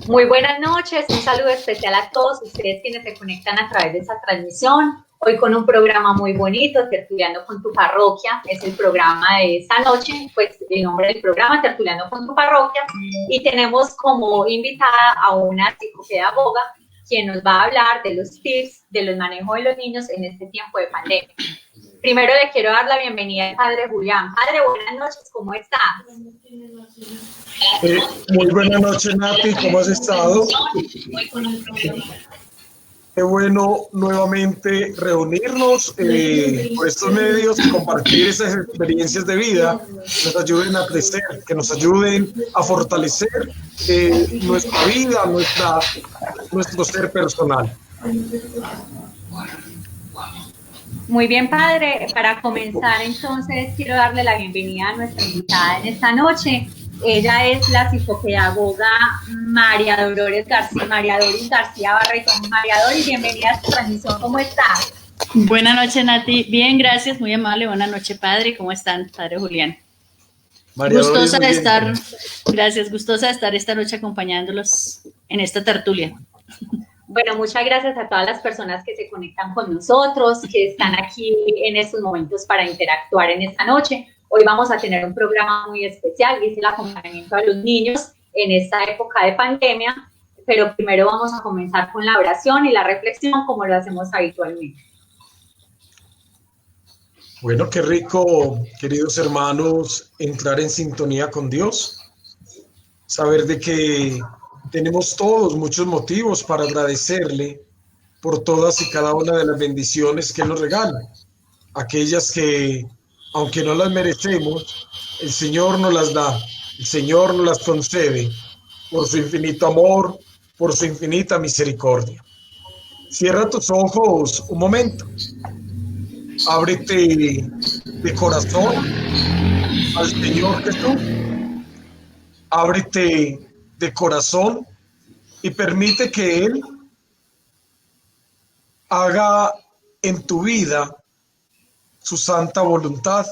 Muy buenas noches, un saludo especial a todos ustedes quienes se conectan a través de esta transmisión. Hoy con un programa muy bonito, Tertuliando con tu Parroquia, es el programa de esta noche, pues el nombre del programa, Tertuliando con tu Parroquia, y tenemos como invitada a una psicopedagoga quien nos va a hablar de los tips de los manejos de los niños en este tiempo de pandemia. Primero le quiero dar la bienvenida al Padre Julián. Padre, buenas noches, ¿cómo estás? Muy buenas noches, Nati, ¿cómo has estado? Qué bueno nuevamente reunirnos por estos medios y compartir esas experiencias de vida que nos ayuden a crecer, que nos ayuden a fortalecer nuestra vida, nuestro ser personal. Muy bien, Padre. Para comenzar, entonces, quiero darle la bienvenida a nuestra invitada en esta noche. Ella es la psicopedagoga María Doris García Barretón. María Doris, bienvenida a esta transmisión. ¿Cómo estás? Buenas noches, Nati. Bien, gracias, muy amable. Buenas noches, Padre. ¿Cómo están, Padre Julián? María gustosa Doris, de estar, gracias, gustosa de estar esta noche acompañándolos en esta tertulia. Bueno, muchas gracias a todas las personas que se conectan con nosotros, que están aquí en estos momentos para interactuar en esta noche. Hoy vamos a tener un programa muy especial, y es el acompañamiento a los niños en esta época de pandemia, pero primero vamos a comenzar con la oración y la reflexión, como lo hacemos habitualmente. Bueno, qué rico, queridos hermanos, entrar en sintonía con Dios, saber de que tenemos todos muchos motivos para agradecerle por todas y cada una de las bendiciones que Él nos regala, aquellas que, aunque no las merecemos, el Señor nos las da, el Señor nos las concede por su infinito amor, por su infinita misericordia. Cierra tus ojos un momento, ábrete de corazón al Señor Jesús, ábrete de corazón y permite que Él haga en tu vida su santa voluntad.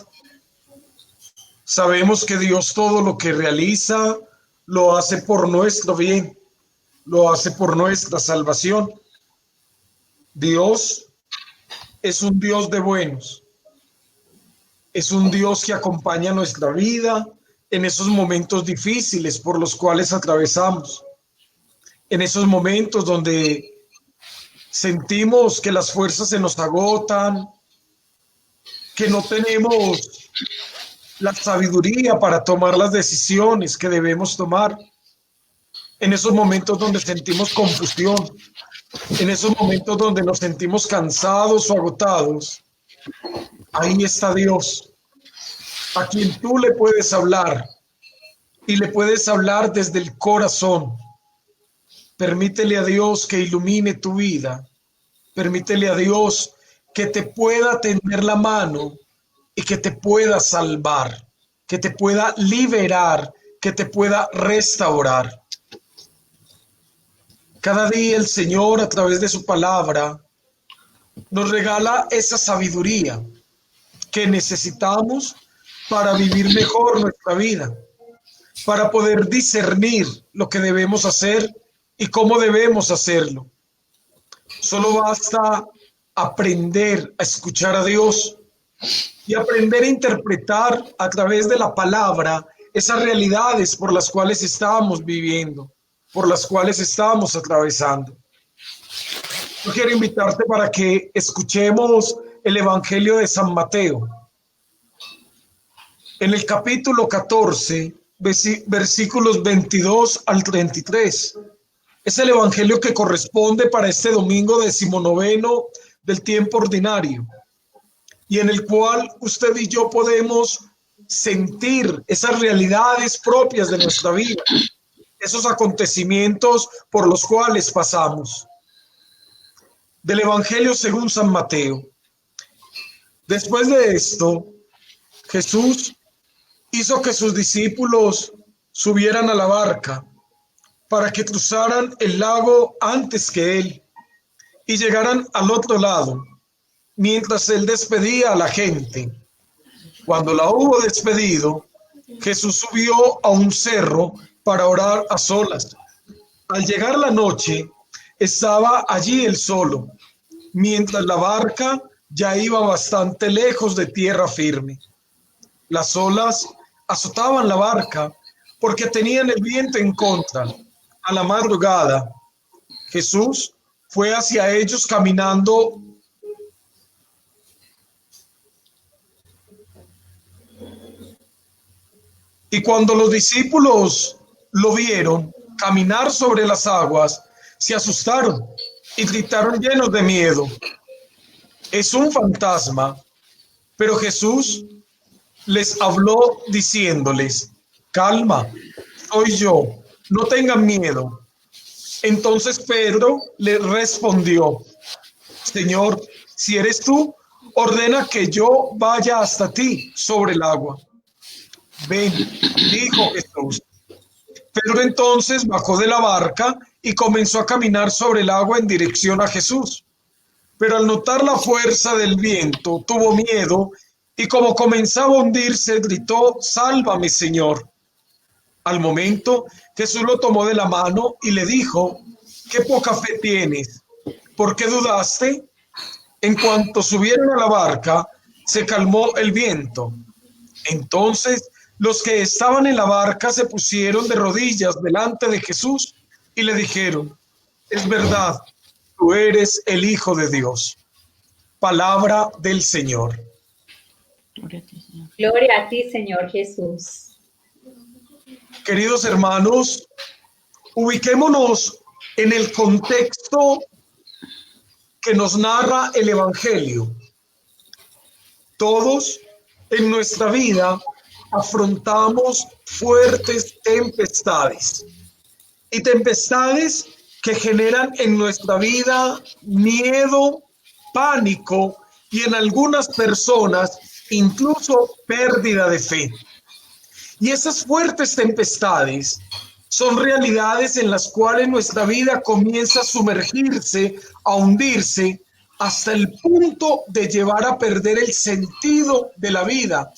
Sabemos que Dios todo lo que realiza lo hace por nuestro bien, lo hace por nuestra salvación. Dios es un Dios de buenos, es un Dios que acompaña nuestra vida en esos momentos difíciles por los cuales atravesamos, en esos momentos donde sentimos que las fuerzas se nos agotan, que no tenemos la sabiduría para tomar las decisiones que debemos tomar, en esos momentos donde sentimos confusión, en esos momentos donde nos sentimos cansados o agotados. Ahí está Dios, a quien tú le puedes hablar y le puedes hablar desde el corazón. Permítele a Dios que ilumine tu vida. Permítele a Dios que te pueda tender la mano y que te pueda salvar, que te pueda liberar, que te pueda restaurar. Cada día el Señor, a través de su palabra, nos regala esa sabiduría que necesitamos para vivir mejor nuestra vida, para poder discernir lo que debemos hacer y cómo debemos hacerlo. Solo basta aprender a escuchar a Dios y aprender a interpretar a través de la palabra esas realidades por las cuales estamos viviendo, por las cuales estamos atravesando. Yo quiero invitarte para que escuchemos el Evangelio de San Mateo. En el capítulo 14, versículos 22 al 33. Es el Evangelio que corresponde para este domingo 19 del tiempo ordinario, y en el cual usted y yo podemos sentir esas realidades propias de nuestra vida, esos acontecimientos por los cuales pasamos. Del Evangelio según San Mateo. Después de esto, Jesús hizo que sus discípulos subieran a la barca para que cruzaran el lago antes que él y llegaran al otro lado, mientras él despedía a la gente. Cuando la hubo despedido, Jesús subió a un cerro para orar a solas. Al llegar la noche, estaba allí él solo, mientras la barca ya iba bastante lejos de tierra firme. Las olas azotaban la barca porque tenían el viento en contra. A la madrugada, Jesús fue hacia ellos caminando. Y cuando los discípulos lo vieron caminar sobre las aguas, se asustaron y gritaron llenos de miedo: es un fantasma. Pero Jesús les habló diciéndoles: calma, soy yo, no tengan miedo. Entonces Pedro le respondió: Señor, si eres tú, ordena que yo vaya hasta ti sobre el agua. Ven, dijo Jesús. Pedro entonces bajó de la barca y comenzó a caminar sobre el agua en dirección a Jesús. Pero al notar la fuerza del viento, tuvo miedo y como comenzaba a hundirse, gritó: sálvame, Señor. Al momento, Jesús lo tomó de la mano y le dijo: qué poca fe tienes, ¿por qué dudaste? En cuanto subieron a la barca, se calmó el viento. Entonces los que estaban en la barca se pusieron de rodillas delante de Jesús y le dijeron: es verdad, tú eres el Hijo de Dios. Palabra del Señor. Gloria a ti, Señor Jesús. Queridos hermanos, ubiquémonos en el contexto que nos narra el Evangelio. Todos en nuestra vida afrontamos fuertes tempestades y tempestades que generan en nuestra vida miedo, pánico y en algunas personas incluso pérdida de fe. Y esas fuertes tempestades son realidades en las cuales nuestra vida comienza a sumergirse, a hundirse, hasta el punto de llevar a perder el sentido de la vida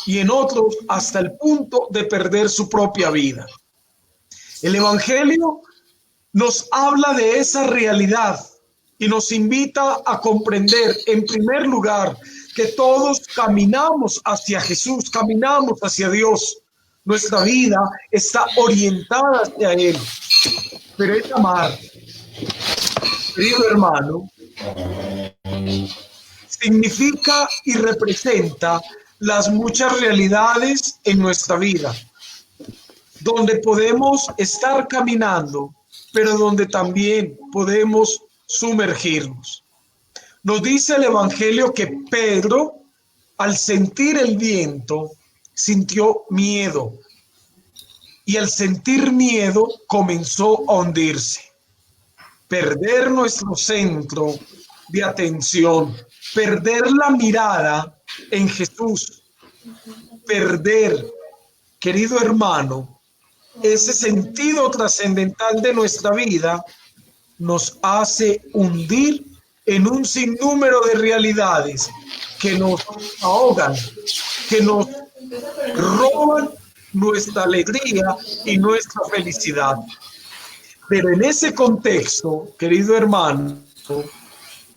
y en otros hasta el punto de perder su propia vida. El Evangelio nos habla de esa realidad y nos invita a comprender, en primer lugar, que todos caminamos hacia Jesús, caminamos hacia Dios. Nuestra vida está orientada hacia Él. Pero esta mar, querido hermano, significa y representa las muchas realidades en nuestra vida, donde podemos estar caminando, pero donde también podemos sumergirnos. Nos dice el Evangelio que Pedro, al sentir el viento, sintió miedo y al sentir miedo comenzó a hundirse. Perder nuestro centro de atención, perder la mirada en Jesús, perder, querido hermano, ese sentido trascendental de nuestra vida nos hace hundir en un sinnúmero de realidades que nos ahogan, que nos roban nuestra alegría y nuestra felicidad. Pero en ese contexto, querido hermano,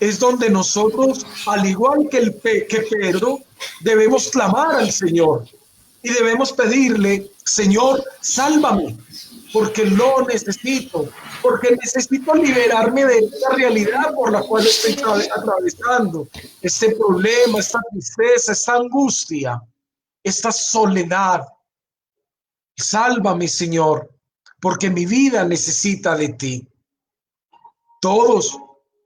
es donde nosotros, al igual que Pedro, debemos clamar al Señor y debemos pedirle: Señor, sálvame, porque lo necesito, porque necesito liberarme de esta realidad por la cual estoy atravesando, este problema, esta tristeza, esta angustia, esta soledad. Sálvame, Señor, porque mi vida necesita de ti. Todos,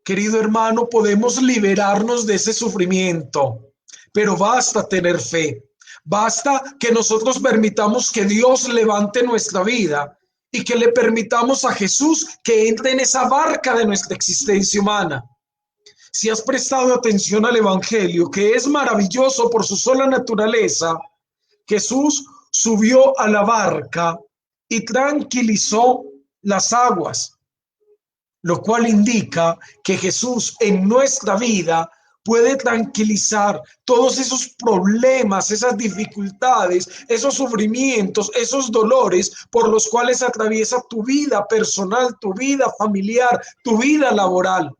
querido hermano, podemos liberarnos de ese sufrimiento, pero basta tener fe. Basta que nosotros permitamos que Dios levante nuestra vida y que le permitamos a Jesús que entre en esa barca de nuestra existencia humana. Si has prestado atención al Evangelio, que es maravilloso por su sola naturaleza, Jesús subió a la barca y tranquilizó las aguas, lo cual indica que Jesús en nuestra vida puede tranquilizar todos esos problemas, esas dificultades, esos sufrimientos, esos dolores por los cuales atraviesa tu vida personal, tu vida familiar, tu vida laboral.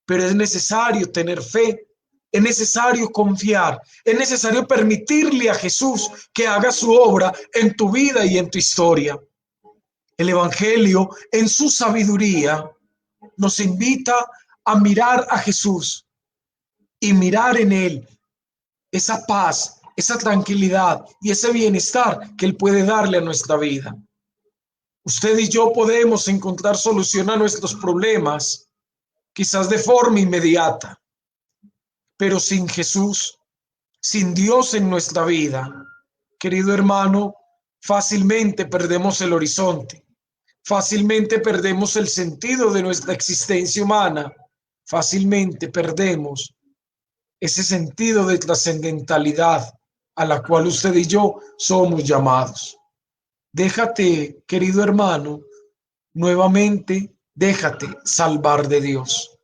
Pero es necesario tener fe, es necesario confiar, es necesario permitirle a Jesús que haga su obra en tu vida y en tu historia. El Evangelio, en su sabiduría, nos invita a mirar a Jesús y mirar en Él esa paz, esa tranquilidad y ese bienestar que Él puede darle a nuestra vida. Usted y yo podemos encontrar solución a nuestros problemas, quizás de forma inmediata, pero sin Jesús, sin Dios en nuestra vida, querido hermano, fácilmente perdemos el horizonte, fácilmente perdemos el sentido de nuestra existencia humana, fácilmente perdemos ese sentido de trascendentalidad a la cual usted y yo somos llamados. Déjate, querido hermano, nuevamente, déjate salvar de Dios.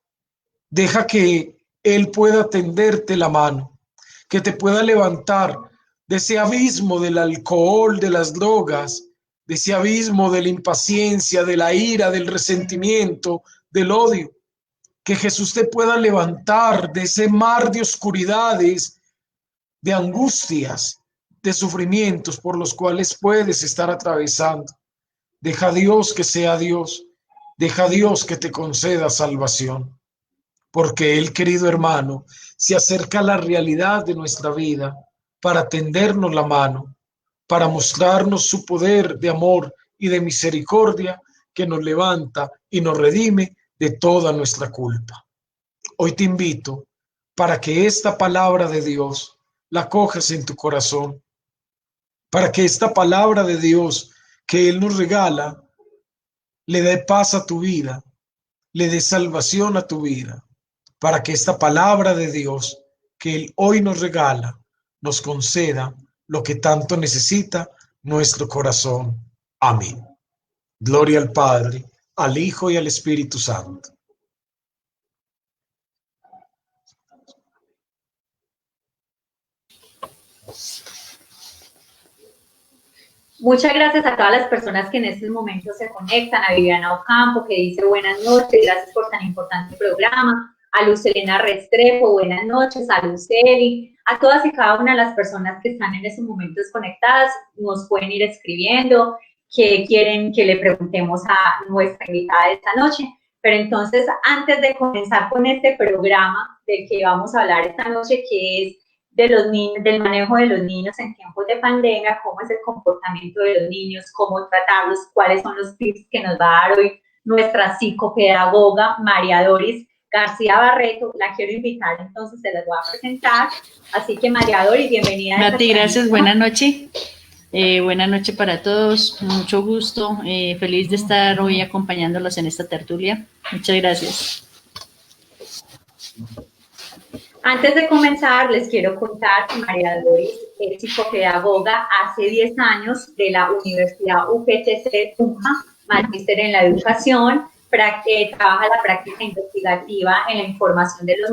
Deja que Él pueda tenderte la mano, que te pueda levantar de ese abismo del alcohol, de las drogas, de ese abismo de la impaciencia, de la ira, del resentimiento, del odio. Que Jesús te pueda levantar de ese mar de oscuridades, de angustias, de sufrimientos por los cuales puedes estar atravesando. Deja a Dios que sea Dios. Deja a Dios que te conceda salvación. Porque Él, querido hermano, se acerca a la realidad de nuestra vida para tendernos la mano, para mostrarnos su poder de amor y de misericordia que nos levanta y nos redime de toda nuestra culpa. Hoy te invito para que esta palabra de Dios la cojas en tu corazón, para que esta palabra de Dios que Él nos regala le dé paz a tu vida, le dé salvación a tu vida, para que esta palabra de Dios que Él hoy nos regala nos conceda lo que tanto necesita nuestro corazón. Amén. Gloria al Padre, al Hijo y al Espíritu Santo. Muchas gracias a todas las personas que en estos momentos se conectan, a Viviana Ocampo, que dice buenas noches, gracias por tan importante programa, a Luz Elena Restrepo, buenas noches, a Luceli, a todas y cada una de las personas que están en estos momentos conectadas, nos pueden ir escribiendo que quieren que le preguntemos a nuestra invitada de esta noche. Pero entonces, antes de comenzar con este programa del que vamos a hablar esta noche, que es de los niños, del manejo de los niños en tiempos de pandemia, cómo es el comportamiento de los niños, cómo tratarlos, cuáles son los tips que nos va a dar hoy nuestra psicopedagoga María Doris García Barreto. La quiero invitar, entonces se las voy a presentar. Así que María Doris, bienvenida. Mati, gracias, buenas noches. Buenas noches para todos, mucho gusto, feliz de estar hoy acompañándolos en esta tertulia. Muchas gracias. Antes de comenzar, les quiero contar que María Doris es psicopedagoga hace 10 años de la Universidad UPTC Tunja, magíster en la educación, trabaja la práctica investigativa en la formación de los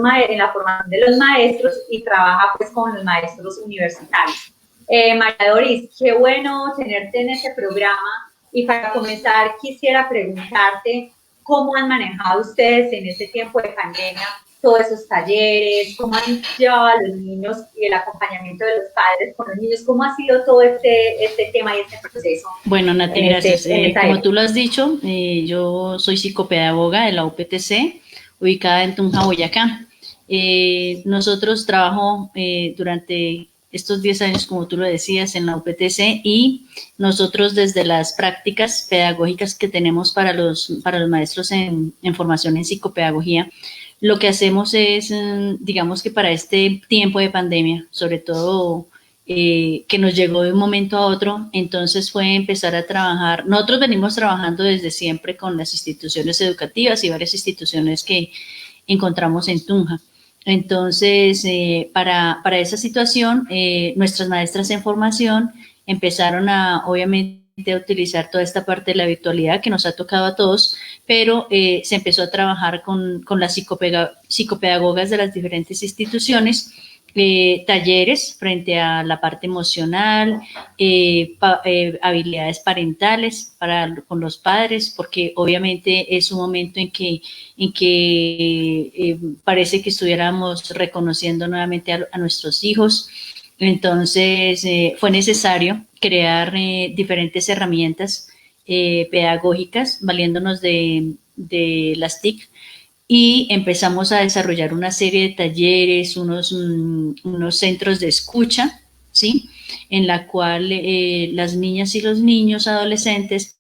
maestros y trabaja pues con los maestros universitarios. María Doris, qué bueno tenerte en este programa, y para comenzar quisiera preguntarte cómo han manejado ustedes en este tiempo de pandemia todos esos talleres, cómo han llevado a los niños y el acompañamiento de los padres con los niños, cómo ha sido todo este tema y este proceso. Bueno, Nati, gracias. Como tú lo has dicho, yo soy psicopedagoga de la UPTC, ubicada en Tunja, Boyacá. Nosotros trabajo durante estos 10 años, como tú lo decías, en la UPTC, y nosotros desde las prácticas pedagógicas que tenemos para los maestros en formación en psicopedagogía, lo que hacemos es, digamos que para este tiempo de pandemia, sobre todo que nos llegó de un momento a otro, entonces fue empezar a trabajar. Nosotros venimos trabajando desde siempre con las instituciones educativas y varias instituciones que encontramos en Tunja. Entonces, para esa situación, nuestras maestras en formación empezaron a, obviamente, a utilizar toda esta parte de la virtualidad que nos ha tocado a todos, pero se empezó a trabajar con las psicopedagogas de las diferentes instituciones, talleres frente a la parte emocional, habilidades parentales con los padres, porque obviamente es un momento en que parece que estuviéramos reconociendo nuevamente a nuestros hijos. Entonces fue necesario crear diferentes herramientas pedagógicas valiéndonos de las TIC, y empezamos a desarrollar una serie de talleres, unos centros de escucha, ¿sí? En la cual las niñas y los niños adolescentes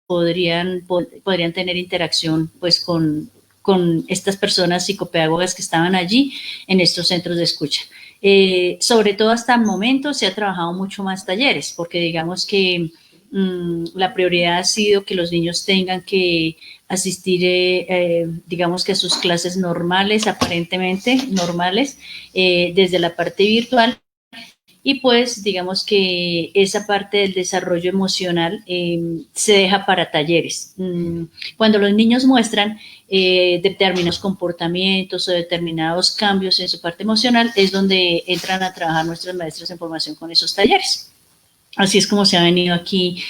podrían tener interacción pues con estas personas psicopedagogas que estaban allí en estos centros de escucha. Sobre todo hasta el momento se ha trabajado mucho más talleres, porque digamos que la prioridad ha sido que los niños tengan que asistir, digamos que a sus clases normales, aparentemente normales, desde la parte virtual, y pues digamos que esa parte del desarrollo emocional se deja para talleres. Cuando los niños muestran determinados comportamientos o determinados cambios en su parte emocional, es donde entran a trabajar nuestros maestros en formación con esos talleres. Así es como se ha venido aquí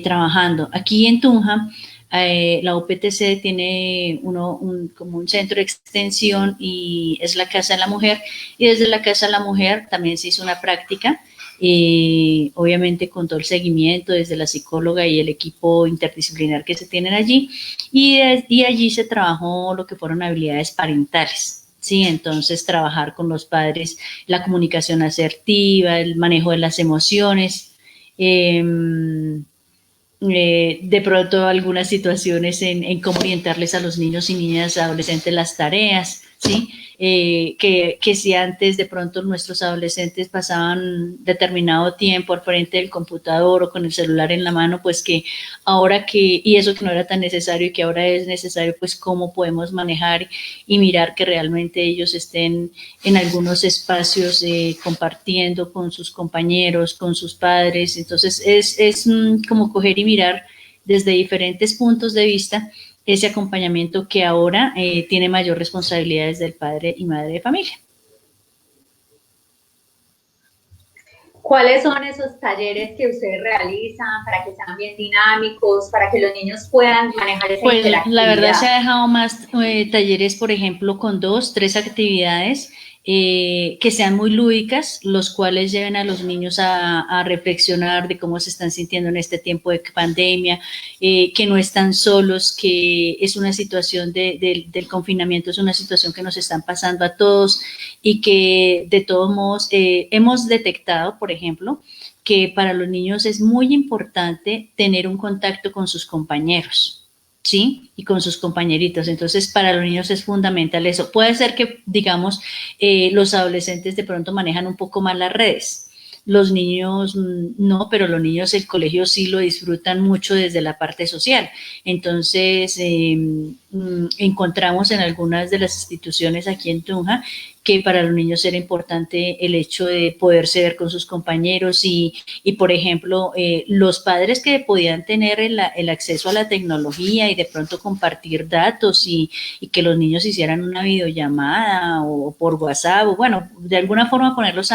trabajando. Aquí en Tunja, la UPTC tiene como un centro de extensión y es la Casa de la Mujer, y desde la Casa de la Mujer también se hizo una práctica, obviamente con todo el seguimiento desde la psicóloga y el equipo interdisciplinar que se tienen allí, y allí se trabajó lo que fueron habilidades parentales. Sí, entonces trabajar con los padres, la comunicación asertiva, el manejo de las emociones, de pronto algunas situaciones en cómo orientarles a los niños y niñas adolescentes las tareas, ¿sí? Que si antes de pronto nuestros adolescentes pasaban determinado tiempo al frente del computador o con el celular en la mano, pues que ahora y eso que no era tan necesario y que ahora es necesario, pues cómo podemos manejar y mirar que realmente ellos estén en algunos espacios compartiendo con sus compañeros, con sus padres. Entonces es como coger y mirar desde diferentes puntos de vista ese acompañamiento que ahora tiene mayor responsabilidad desde el padre y madre de familia. ¿Cuáles son esos talleres que ustedes realizan para que sean bien dinámicos, para que los niños puedan manejar esa interactividad? La verdad se ha dejado más talleres, por ejemplo, con 2, 3 actividades que sean muy lúdicas, los cuales lleven a los niños a reflexionar de cómo se están sintiendo en este tiempo de pandemia, que no están solos, que es una situación del confinamiento, es una situación que nos están pasando a todos y que de todos modos hemos detectado, por ejemplo, que para los niños es muy importante tener un contacto con sus compañeros, ¿sí? Y con sus compañeritos. Entonces, para los niños es fundamental eso. Puede ser que, digamos, los adolescentes de pronto manejan un poco más las redes. Los niños no, pero los niños el colegio sí lo disfrutan mucho desde la parte social. Entonces, encontramos en algunas de las instituciones aquí en Tunja que para los niños era importante el hecho de poderse ver con sus compañeros y por ejemplo, los padres que podían tener el acceso a la tecnología y de pronto compartir datos y que los niños hicieran una videollamada o por WhatsApp, o bueno, de alguna forma ponerlos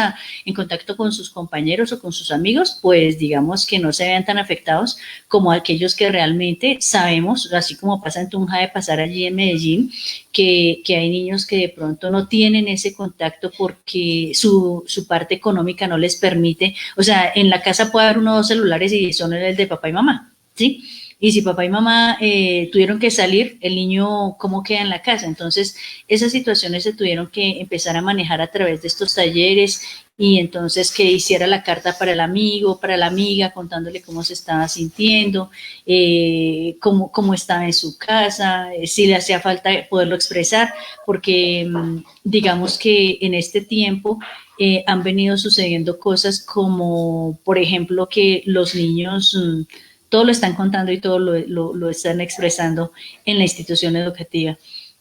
en contacto con sus compañeros o con sus amigos, pues digamos que no se vean tan afectados como aquellos que realmente sabemos, así como pasa en Tunja de pasar allí en Medellín, que hay niños que de pronto no tienen ese contacto porque su parte económica no les permite. O sea, en la casa puede haber 1 o 2 celulares y son el de papá y mamá, ¿sí? Y si papá y mamá tuvieron que salir, el niño, ¿cómo queda en la casa? Entonces, esas situaciones se tuvieron que empezar a manejar a través de estos talleres y entonces que hiciera la carta para el amigo, para la amiga, contándole cómo se estaba sintiendo, cómo estaba en su casa, si le hacía falta poderlo expresar, porque digamos que en este tiempo han venido sucediendo cosas como, por ejemplo, que los niños todo lo están contando y todo lo están expresando en la institución educativa.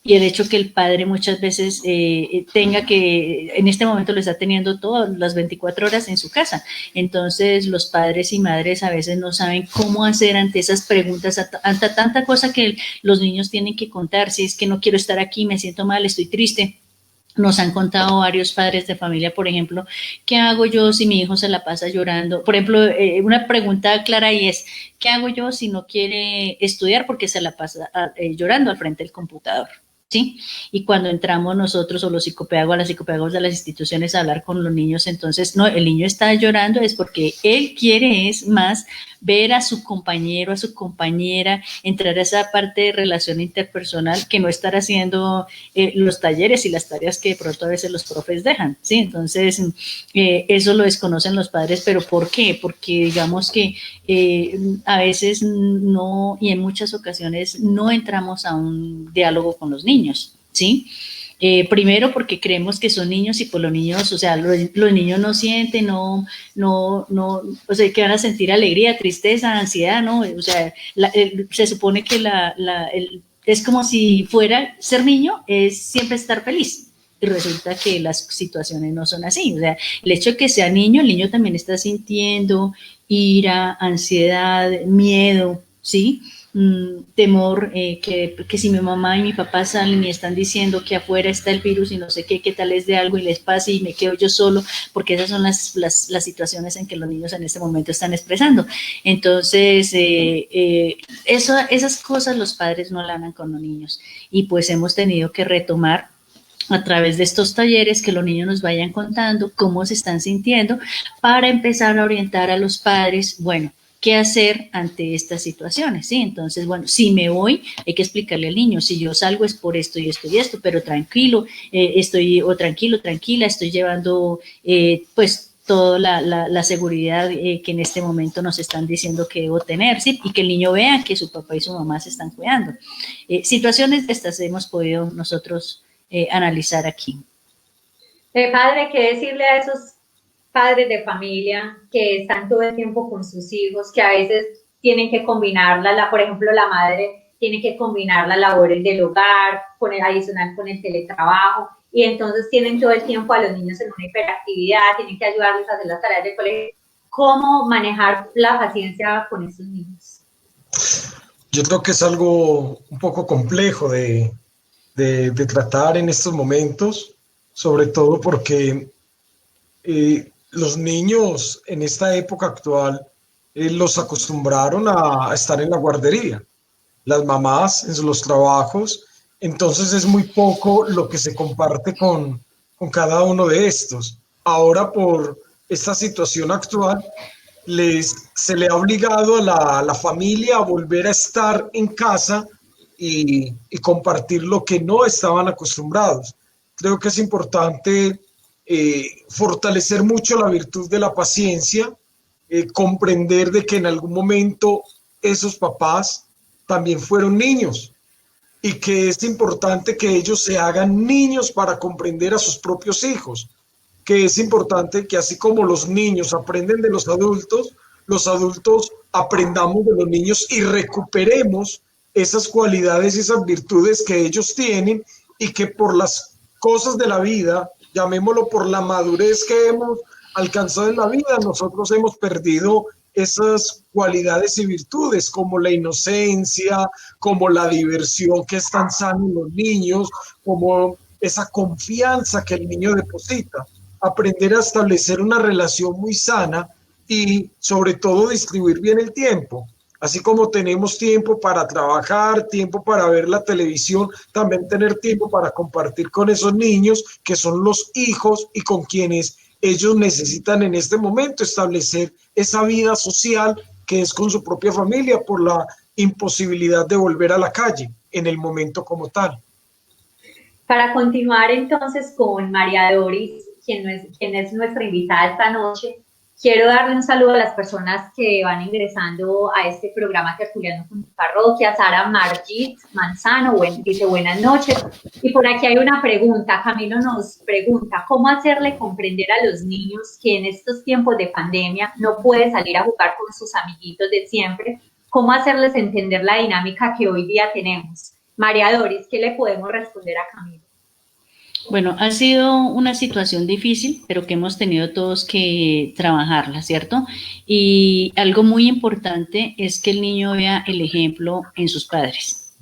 y el hecho que el padre muchas veces tenga que, en este momento lo está teniendo todas las 24 horas en su casa. Entonces los padres y madres a veces no saben cómo hacer ante esas preguntas, ante tanta cosa que los niños tienen que contar. Si es que no quiero estar aquí, me siento mal, estoy triste. Nos han contado varios padres de familia, por ejemplo, ¿qué hago yo si mi hijo se la pasa llorando? Por ejemplo, una pregunta clara y es, ¿qué hago yo si no quiere estudiar porque se la pasa llorando al frente del computador? ¿Sí? Y cuando entramos nosotros o los psicopedagogos, las psicopedagogos de las instituciones a hablar con los niños, entonces, no, el niño está llorando es porque él quiere es más ver a su compañero, a su compañera, entrar a esa parte de relación interpersonal que no estar haciendo los talleres y las tareas que de pronto a veces los profes dejan, ¿sí? Entonces, eso lo desconocen los padres, pero ¿por qué? Porque digamos que a veces no, y en muchas ocasiones no entramos a un diálogo con los niños, ¿sí? Primero porque creemos que son niños y pues los niños, o sea, los niños no sienten, o sea, que van a sentir alegría, tristeza, ansiedad, ¿no? O sea, se supone que es como si fuera ser niño, es siempre estar feliz. Y resulta que las situaciones no son así. O sea, el hecho de que sea niño, el niño también está sintiendo ira, ansiedad, miedo, ¿sí? Temor, que si mi mamá y mi papá salen y están diciendo que afuera está el virus y no sé qué tal es de algo y les pase y me quedo yo solo, porque esas son las situaciones en que los niños en este momento están expresando. Entonces, esas cosas los padres no hablan con los niños y pues hemos tenido que retomar a través de estos talleres que los niños nos vayan contando cómo se están sintiendo para empezar a orientar a los padres, bueno, qué hacer ante estas situaciones, ¿sí? Entonces, bueno, si me voy, hay que explicarle al niño, si yo salgo es por esto y esto y esto, pero tranquilo, tranquila, estoy llevando, pues, toda la seguridad que en este momento nos están diciendo que debo tener, ¿sí? Y que el niño vea que su papá y su mamá se están cuidando. Situaciones de estas hemos podido nosotros analizar aquí. Padre, ¿qué decirle a esos padres de familia que están todo el tiempo con sus hijos, que a veces tienen que combinarla, por ejemplo, la madre tiene que combinar las labores del hogar, adicional con el teletrabajo, y entonces tienen todo el tiempo a los niños en una hiperactividad, tienen que ayudarles a hacer las tareas del colegio? ¿Cómo manejar la paciencia con esos niños? Yo creo que es algo un poco complejo de tratar en estos momentos, sobre todo porque los niños en esta época actual los acostumbraron a estar en la guardería, las mamás en los trabajos, entonces es muy poco lo que se comparte con cada uno de estos. Ahora por esta situación actual, se le ha obligado a la familia a volver a estar en casa y compartir lo que no estaban acostumbrados. Creo que es importante fortalecer mucho la virtud de la paciencia, comprender de que en algún momento esos papás también fueron niños y que es importante que ellos se hagan niños para comprender a sus propios hijos, que es importante que así como los niños aprenden de los adultos aprendamos de los niños y recuperemos esas cualidades y esas virtudes que ellos tienen y que por las cosas de la vida, llamémoslo por la madurez que hemos alcanzado en la vida, nosotros hemos perdido esas cualidades y virtudes como la inocencia, como la diversión que es tan sana en los niños, como esa confianza que el niño deposita. Aprender a establecer una relación muy sana y sobre todo distribuir bien el tiempo. Así como tenemos tiempo para trabajar, tiempo para ver la televisión, también tener tiempo para compartir con esos niños que son los hijos y con quienes ellos necesitan en este momento establecer esa vida social que es con su propia familia por la imposibilidad de volver a la calle en el momento como tal. Para continuar entonces con María Doris, quien es nuestra invitada esta noche, quiero darle un saludo a las personas que van ingresando a este programa Tertuliano con tu Parroquia. Sara Margit Manzano dice buenas noches. Y por aquí hay una pregunta. Camilo nos pregunta, ¿cómo hacerle comprender a los niños que en estos tiempos de pandemia no puede salir a jugar con sus amiguitos de siempre? ¿Cómo hacerles entender la dinámica que hoy día tenemos? María Doris, ¿qué le podemos responder a Camilo? Bueno, ha sido una situación difícil, pero que hemos tenido todos que trabajarla, ¿cierto? Y algo muy importante es que el niño vea el ejemplo en sus padres,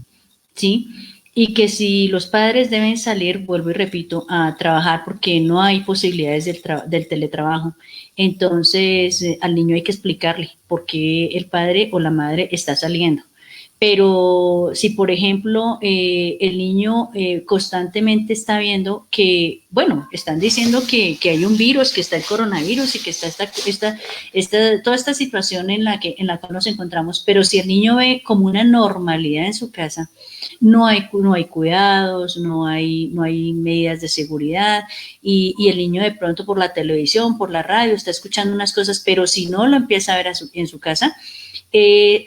¿sí? Y que si los padres deben salir, vuelvo y repito, a trabajar porque no hay posibilidades del teletrabajo, entonces al niño hay que explicarle por qué el padre o la madre está saliendo. Pero si, por ejemplo, el niño constantemente está viendo que, bueno, están diciendo que hay un virus, que está el coronavirus y que está toda esta situación en la cual nos encontramos, pero si el niño ve como una normalidad en su casa, no hay cuidados, no hay medidas de seguridad y el niño de pronto por la televisión, por la radio, está escuchando unas cosas, pero si no lo empieza a ver en su casa,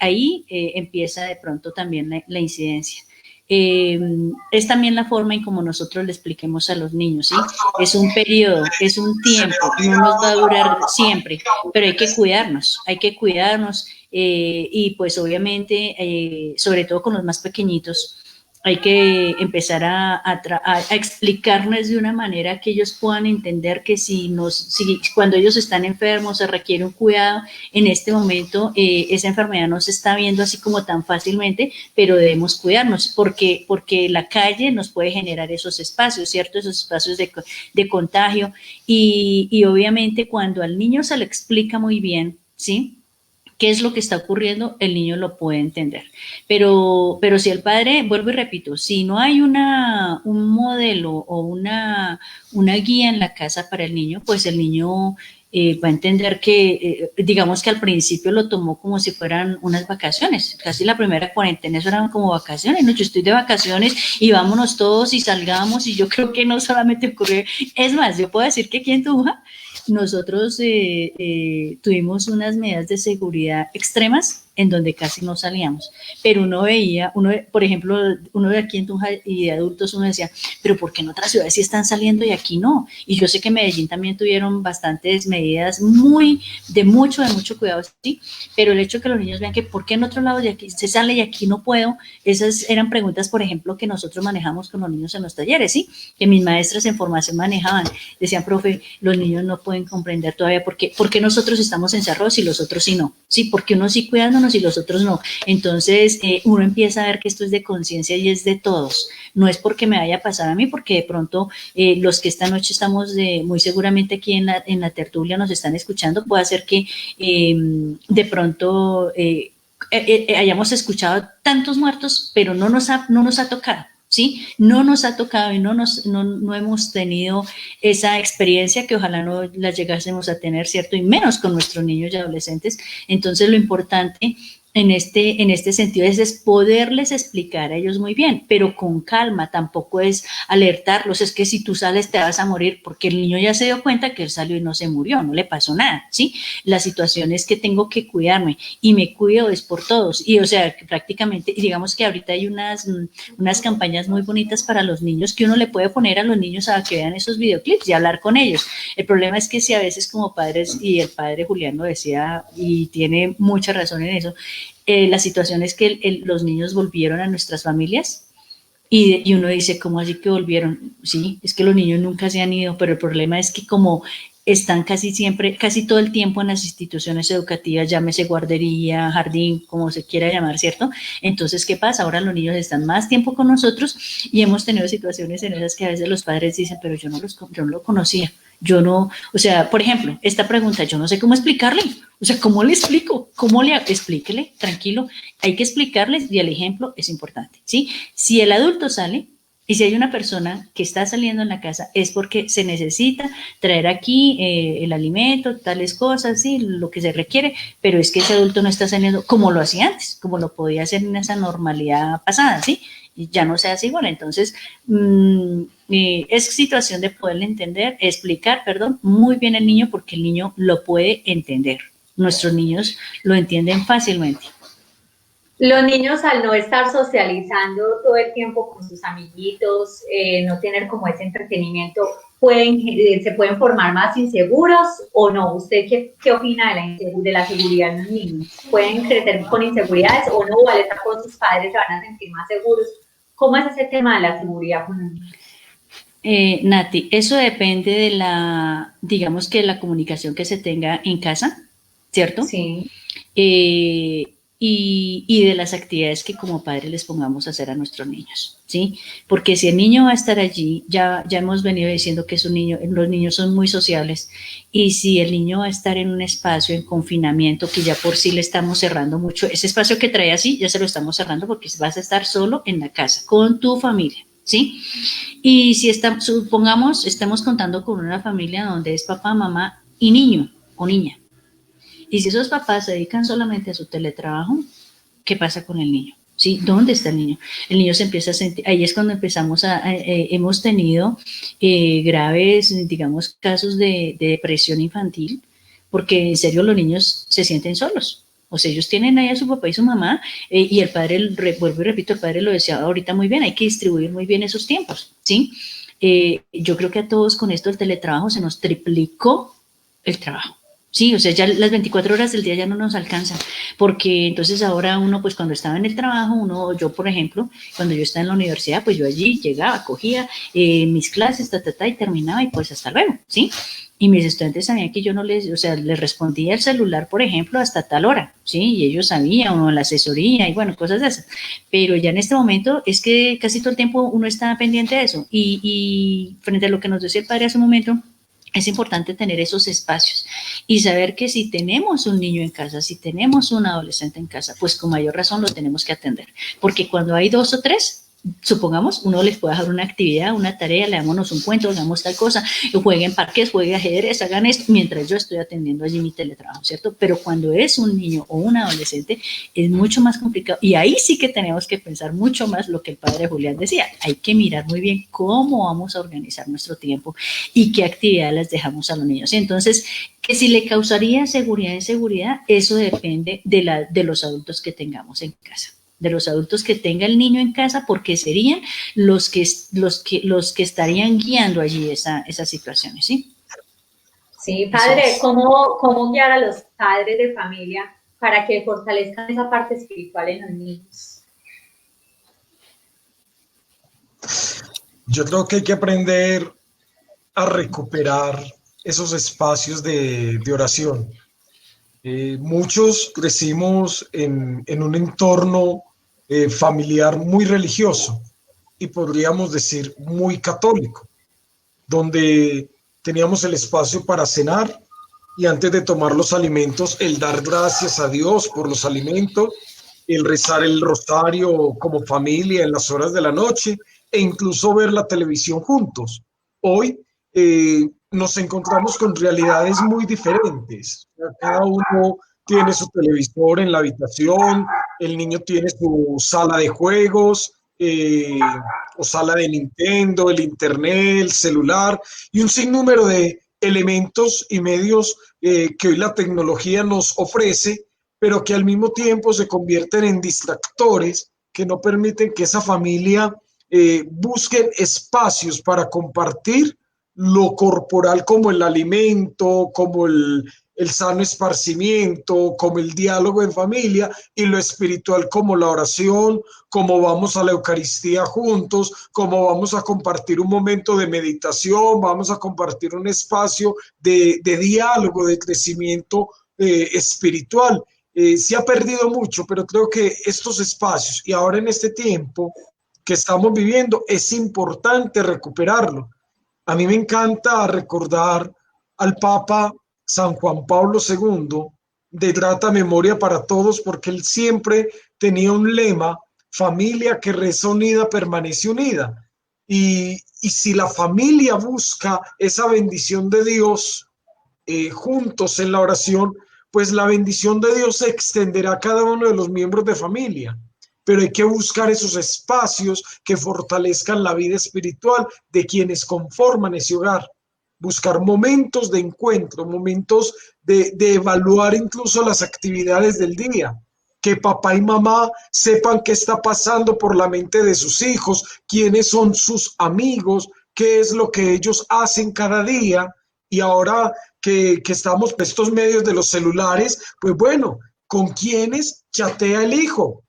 ahí empieza de pronto también la incidencia. Es también la forma en como nosotros le expliquemos a los niños, ¿sí? Es un periodo, es un tiempo, no nos va a durar siempre, pero hay que cuidarnos y pues obviamente, sobre todo con los más pequeñitos, hay que empezar a explicarles de una manera que ellos puedan entender que si cuando ellos están enfermos se requiere un cuidado, en este momento esa enfermedad no se está viendo así como tan fácilmente, pero debemos cuidarnos porque la calle nos puede generar esos espacios, ¿cierto? Esos espacios de contagio y obviamente cuando al niño se le explica muy bien, ¿sí? ¿Qué es lo que está ocurriendo? El niño lo puede entender. Pero si el padre, vuelvo y repito, si no hay un modelo o una guía en la casa para el niño, pues el niño va a entender que, digamos que al principio lo tomó como si fueran unas vacaciones. Casi la primera cuarentena, eso eran como vacaciones. No, yo estoy de vacaciones y vámonos todos y salgamos. Y yo creo que no solamente ocurrió. Es más, yo puedo decir que aquí en Tunja, nosotros tuvimos unas medidas de seguridad extremas en donde casi no salíamos, pero uno veía, por ejemplo, uno de aquí en Tunja y de adultos, uno decía, pero ¿por qué en otras ciudades sí están saliendo y aquí no? Y yo sé que en Medellín también tuvieron bastantes medidas de mucho cuidado, sí, pero el hecho de que los niños vean que ¿por qué en otro lado de aquí se sale y aquí no puedo? Esas eran preguntas, por ejemplo, que nosotros manejamos con los niños en los talleres, sí, que mis maestras en formación manejaban, decían, profe, los niños no pueden comprender todavía por qué nosotros estamos encerrados y los otros sí no, sí, porque unos sí cuidándonos y los otros no. Entonces uno empieza a ver que esto es de conciencia y es de todos. No es porque me vaya a pasar a mí, porque de pronto los que esta noche estamos muy seguramente aquí en la tertulia nos están escuchando, puede ser que de pronto hayamos escuchado tantos muertos, pero no nos ha tocado. ¿Sí? No nos ha tocado y no hemos tenido esa experiencia que ojalá no la llegásemos a tener, ¿cierto? Y menos con nuestros niños y adolescentes. Entonces, lo importante en este sentido es poderles explicar a ellos muy bien, pero con calma, tampoco es alertarlos, es que si tú sales te vas a morir, porque el niño ya se dio cuenta que él salió y no se murió, no le pasó nada, ¿sí? La situación es que tengo que cuidarme y me cuido es por todos, y o sea, prácticamente, digamos que ahorita hay unas campañas muy bonitas para los niños que uno le puede poner a los niños a que vean esos videoclips y hablar con ellos. El problema es que si a veces como padres, y el padre Julián lo decía y tiene mucha razón en eso, la situación es que los niños volvieron a nuestras familias y uno dice, ¿cómo así que volvieron? Sí, es que los niños nunca se han ido, pero el problema es que como están casi todo el tiempo en las instituciones educativas, llámese guardería, jardín, como se quiera llamar, ¿cierto? Entonces, ¿qué pasa? Ahora los niños están más tiempo con nosotros y hemos tenido situaciones en esas que a veces los padres dicen, pero yo no lo conocía. Yo no, o sea, por ejemplo, esta pregunta, yo no sé cómo explicarle, o sea, ¿cómo le explico? Explíquele, tranquilo, hay que explicarles y el ejemplo es importante, ¿sí? Si el adulto sale y si hay una persona que está saliendo en la casa es porque se necesita traer aquí el alimento, tales cosas, sí, lo que se requiere, pero es que ese adulto no está saliendo como lo hacía antes, como lo podía hacer en esa normalidad pasada, ¿sí? Y ya no se hace igual, entonces es situación de poderle explicar, muy bien al niño porque el niño lo puede entender. Nuestros niños lo entienden fácilmente. Los niños al no estar socializando todo el tiempo con sus amiguitos, no tener como ese entretenimiento, se pueden formar más inseguros o no. ¿Usted qué opina de la seguridad de los niños? ¿Pueden crecer con inseguridades o no? ¿O al estar con sus padres se van a sentir más seguros? ¿Cómo es ese tema de la seguridad con los niños? Nati, eso depende de digamos que la comunicación que se tenga en casa, ¿cierto? Sí. Y de las actividades que como padres les pongamos a hacer a nuestros niños, ¿sí? Porque si el niño va a estar allí, ya hemos venido diciendo que es un niño, los niños son muy sociables, y si el niño va a estar en un espacio en confinamiento que ya por sí le estamos cerrando mucho, ese espacio que trae así, ya se lo estamos cerrando porque vas a estar solo en la casa, con tu familia, ¿sí? Y si supongamos, estamos contando con una familia donde es papá, mamá y niño o niña, y si esos papás se dedican solamente a su teletrabajo, ¿qué pasa con el niño? ¿Sí? ¿Dónde está el niño? El niño se empieza a sentir, ahí es cuando empezamos hemos tenido graves, digamos, casos de depresión infantil, porque en serio los niños se sienten solos. O sea, ellos tienen ahí a su papá y su mamá, y el padre, vuelvo y repito, el padre lo decía ahorita muy bien, hay que distribuir muy bien esos tiempos, ¿sí? Yo creo que a todos con esto del teletrabajo se nos triplicó el trabajo. Sí, o sea, ya las 24 horas del día ya no nos alcanzan, porque entonces ahora uno, pues cuando estaba en el trabajo, yo, por ejemplo, cuando yo estaba en la universidad, pues yo allí llegaba, cogía mis clases, y terminaba, y pues hasta luego, ¿sí? Y mis estudiantes sabían que yo no les, o sea, les respondía el celular, por ejemplo, hasta tal hora, ¿sí? Y ellos sabían, o la asesoría, y bueno, cosas de esas. Pero ya en este momento es que casi todo el tiempo uno está pendiente de eso. Y frente a lo que nos decía el padre hace un momento, es importante tener esos espacios y saber que si tenemos un niño en casa, si tenemos un adolescente en casa, pues con mayor razón lo tenemos que atender. Porque cuando hay 2 o 3, supongamos, uno les puede dejar una actividad, una tarea, leámonos un cuento, hagamos tal cosa, jueguen parques, jueguen ajedrez, hagan esto, mientras yo estoy atendiendo allí mi teletrabajo, ¿cierto? Pero cuando es un niño o un adolescente, es mucho más complicado, y ahí sí que tenemos que pensar mucho más lo que el padre Julián decía, hay que mirar muy bien cómo vamos a organizar nuestro tiempo y qué actividades les dejamos a los niños. Entonces, que si le causaría seguridad e inseguridad, eso depende de los adultos que tengamos en casa, de los adultos que tenga el niño en casa, porque serían los que estarían guiando allí esas situaciones, ¿sí? Sí, padre, ¿cómo guiar a los padres de familia para que fortalezcan esa parte espiritual en los niños? Yo creo que hay que aprender a recuperar esos espacios de oración. Muchos crecimos en un entorno familiar muy religioso y podríamos decir muy católico, donde teníamos el espacio para cenar y antes de tomar los alimentos, el dar gracias a Dios por los alimentos, el rezar el rosario como familia en las horas de la noche e incluso ver la televisión juntos. Hoy nos encontramos con realidades muy diferentes. Cada uno tiene su televisor en la habitación, el niño tiene su sala de juegos o sala de Nintendo, el internet, el celular y un sinnúmero de elementos y medios que hoy la tecnología nos ofrece, pero que al mismo tiempo se convierten en distractores que no permiten que esa familia busquen espacios para compartir lo corporal como el alimento, como el sano esparcimiento, como el diálogo en familia, y lo espiritual como la oración, como vamos a la Eucaristía juntos, como vamos a compartir un momento de meditación, vamos a compartir un espacio de diálogo, de crecimiento espiritual. Se ha perdido mucho, pero creo que estos espacios y ahora en este tiempo que estamos viviendo es importante recuperarlo. A mí me encanta recordar al Papa San Juan Pablo II de grata memoria para todos, porque él siempre tenía un lema: familia que reza unida permanece unida. Y si la familia busca esa bendición de Dios juntos en la oración, pues la bendición de Dios se extenderá a cada uno de los miembros de familia. Pero hay que buscar esos espacios que fortalezcan la vida espiritual de quienes conforman ese hogar. Buscar momentos de encuentro, momentos de evaluar incluso las actividades del día. Que papá y mamá sepan qué está pasando por la mente de sus hijos, quiénes son sus amigos, qué es lo que ellos hacen cada día. Y ahora que estamos en estos medios de los celulares, pues bueno, ¿con quiénes chatea el hijo?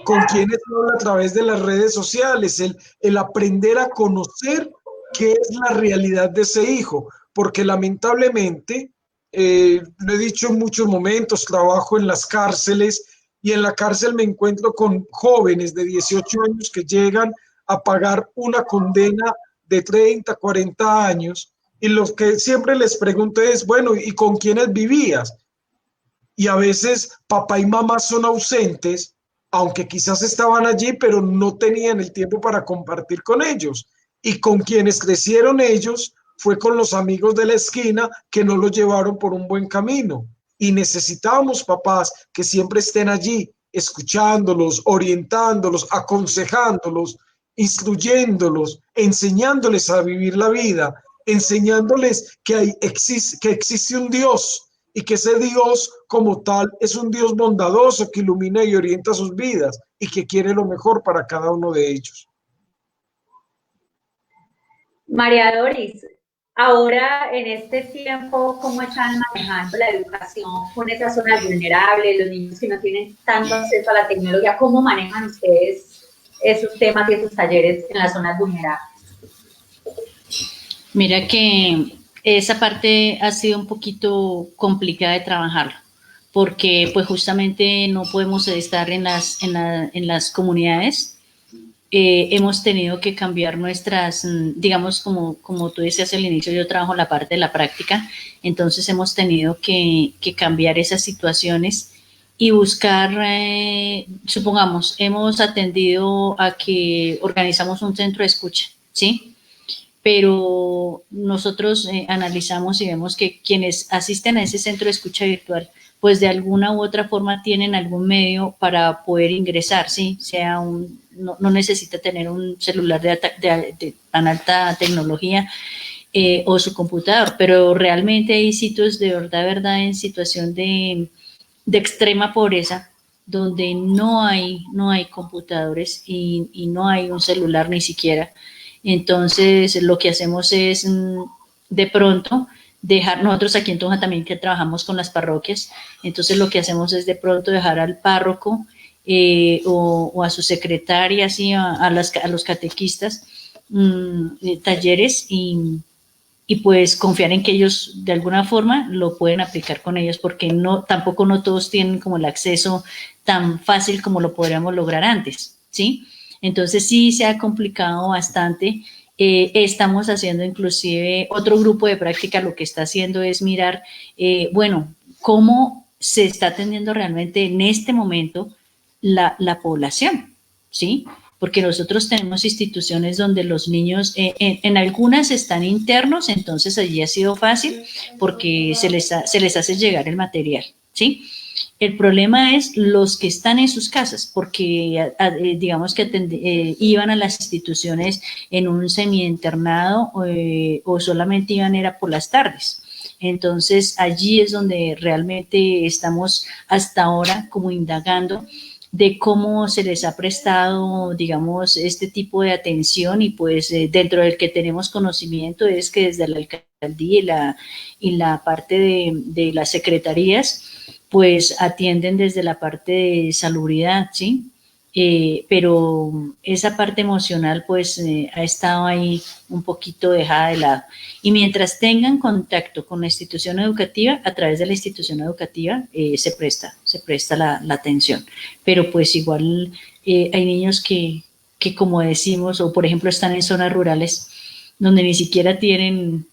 con quienes habla a través de las redes sociales, el aprender a conocer qué es la realidad de ese hijo, porque lamentablemente, lo he dicho en muchos momentos, trabajo en las cárceles y en la cárcel me encuentro con jóvenes de 18 años que llegan a pagar una condena de 30, 40 años y lo que siempre les pregunto es, bueno, ¿y con quiénes vivías? Y a veces papá y mamá son ausentes, aunque quizás estaban allí, pero no tenían el tiempo para compartir con ellos. Y con quienes crecieron ellos fue con los amigos de la esquina que no los llevaron por un buen camino. Y necesitamos papás que siempre estén allí, escuchándolos, orientándolos, aconsejándolos, instruyéndolos, enseñándoles a vivir la vida, enseñándoles que existe un Dios y que ese Dios como tal es un Dios bondadoso que ilumina y orienta sus vidas y que quiere lo mejor para cada uno de ellos. María Doris, ahora en este tiempo, ¿cómo están manejando la educación con esas zonas vulnerables, los niños que no tienen tanto acceso a la tecnología? ¿Cómo manejan ustedes esos temas y esos talleres en las zonas vulnerables? Mira que esa parte ha sido un poquito complicada de trabajarlo, porque pues justamente no podemos estar en las comunidades. Hemos tenido que cambiar nuestras, digamos, como tú decías al inicio, yo trabajo la parte de la práctica, entonces hemos tenido que cambiar esas situaciones y buscar, supongamos, hemos atendido a que organizamos un centro de escucha, ¿sí? Pero nosotros analizamos y vemos que quienes asisten a ese centro de escucha virtual, pues de alguna u otra forma tienen algún medio para poder ingresar, ¿sí? Sea no necesita tener un celular de tan alta tecnología o su computador, pero realmente hay sitios de verdad, en situación de extrema pobreza, donde no hay computadores y no hay un celular ni siquiera. Entonces, lo que hacemos es, de pronto, nosotros aquí en Tunja también que trabajamos con las parroquias, entonces lo que hacemos es de pronto dejar al párroco o a su secretaria, ¿sí? a los catequistas, talleres y pues confiar en que ellos de alguna forma lo pueden aplicar con ellos, porque tampoco no todos tienen como el acceso tan fácil como lo podríamos lograr antes, ¿sí? Entonces sí se ha complicado bastante. Estamos haciendo inclusive otro grupo de práctica, lo que está haciendo es mirar, bueno, cómo se está atendiendo realmente en este momento la población, ¿sí? Porque nosotros tenemos instituciones donde los niños, en algunas están internos, entonces allí ha sido fácil porque se les hace llegar el material, ¿sí? El problema es los que están en sus casas, porque digamos que iban a las instituciones en un semi-internado o solamente iban era por las tardes. Entonces allí es donde realmente estamos hasta ahora como indagando de cómo se les ha prestado, digamos, este tipo de atención y pues dentro del que tenemos conocimiento es que desde la alcaldía y la parte de las secretarías pues atienden desde la parte de salubridad, ¿sí? Pero esa parte emocional pues ha estado ahí un poquito dejada de lado. Y mientras tengan contacto con la institución educativa, a través de la institución educativa se presta la atención. Pero pues igual hay niños que como decimos, o por ejemplo están en zonas rurales donde ni siquiera tienen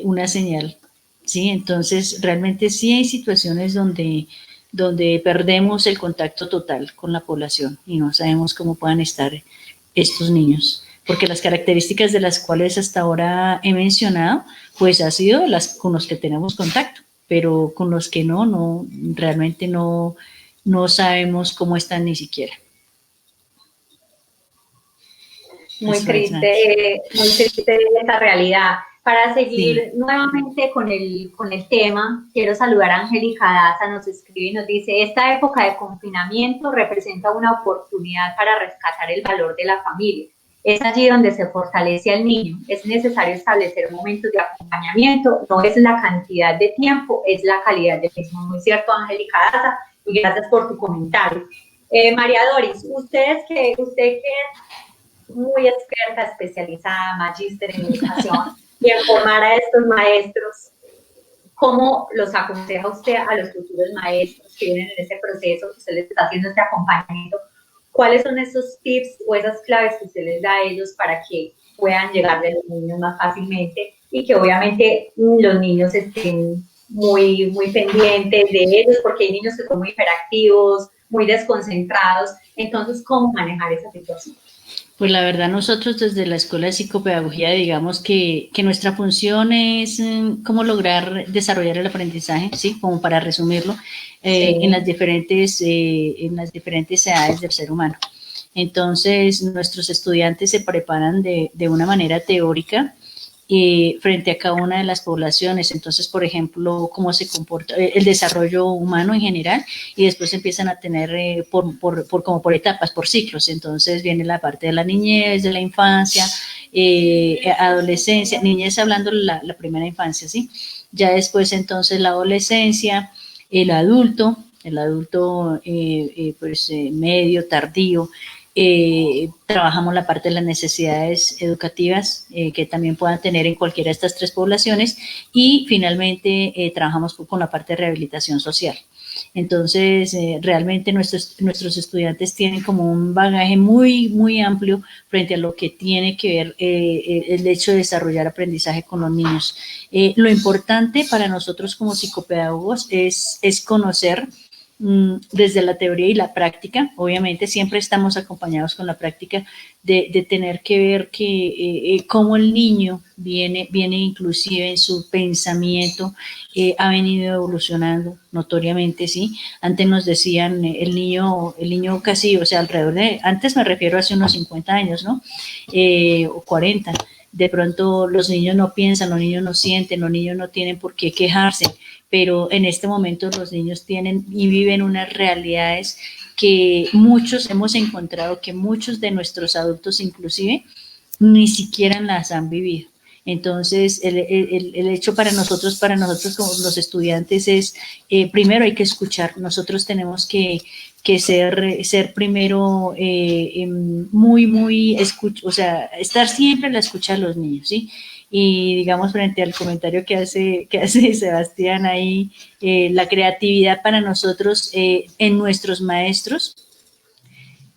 una señal, ¿sí? Entonces realmente sí hay situaciones donde perdemos el contacto total con la población y no sabemos cómo puedan estar estos niños, porque las características de las cuales hasta ahora he mencionado, pues ha sido las con los que tenemos contacto, pero con los que realmente no sabemos cómo están ni siquiera. Muy triste esta realidad. Para seguir nuevamente con el tema, quiero saludar a Angélica Daza, nos escribe y nos dice, esta época de confinamiento representa una oportunidad para rescatar el valor de la familia. Es allí donde se fortalece al niño. Es necesario establecer momentos de acompañamiento, no es la cantidad de tiempo, es la calidad del mismo. Muy cierto, Angélica Daza, y gracias por tu comentario. María Doris, usted que es muy experta, especializada, magíster en educación y en formar a estos maestros, ¿cómo los aconseja usted a los futuros maestros que vienen en ese proceso, que usted les está haciendo este acompañamiento? ¿Cuáles son esos tips o esas claves que usted les da a ellos para que puedan llegar de los niños más fácilmente y que obviamente los niños estén muy pendientes de ellos, porque hay niños que son muy hiperactivos, muy desconcentrados? Entonces, ¿cómo manejar esa situación? Pues la verdad, nosotros desde la Escuela de Psicopedagogía digamos que nuestra función es cómo lograr desarrollar el aprendizaje, ¿sí? Como para resumirlo, sí, en las diferentes edades del ser humano. Entonces, nuestros estudiantes se preparan de una manera teórica frente a cada una de las poblaciones. Entonces, por ejemplo, cómo se comporta el desarrollo humano en general, y después empiezan a tener como por etapas, por ciclos. Entonces viene la parte de la niñez, de la infancia, adolescencia, niñez hablando la primera infancia, ¿sí? Ya después entonces la adolescencia, el adulto medio, tardío. Trabajamos la parte de las necesidades educativas que también puedan tener en cualquiera de estas tres poblaciones, y finalmente trabajamos con la parte de rehabilitación social. Entonces, realmente nuestros estudiantes tienen como un bagaje muy amplio frente a lo que tiene que ver el hecho de desarrollar aprendizaje con los niños. Lo importante para nosotros como psicopedagogos es conocer desde la teoría y la práctica. Obviamente siempre estamos acompañados con la práctica de tener que ver que cómo el niño viene inclusive en su pensamiento, ha venido evolucionando notoriamente, ¿sí? Antes nos decían el niño casi, o sea, alrededor de, antes me refiero a hace unos 50 años, ¿no? O 40. De pronto los niños no piensan, los niños no sienten, los niños no tienen por qué quejarse, pero en este momento los niños tienen y viven unas realidades que muchos hemos encontrado, que muchos de nuestros adultos inclusive ni siquiera las han vivido. Entonces, el hecho para nosotros como los estudiantes es, primero hay que escuchar. Nosotros tenemos que ser primero o sea, estar siempre en la escucha de los niños, ¿sí? Y digamos, frente al comentario que hace Sebastián ahí, la creatividad para nosotros en nuestros maestros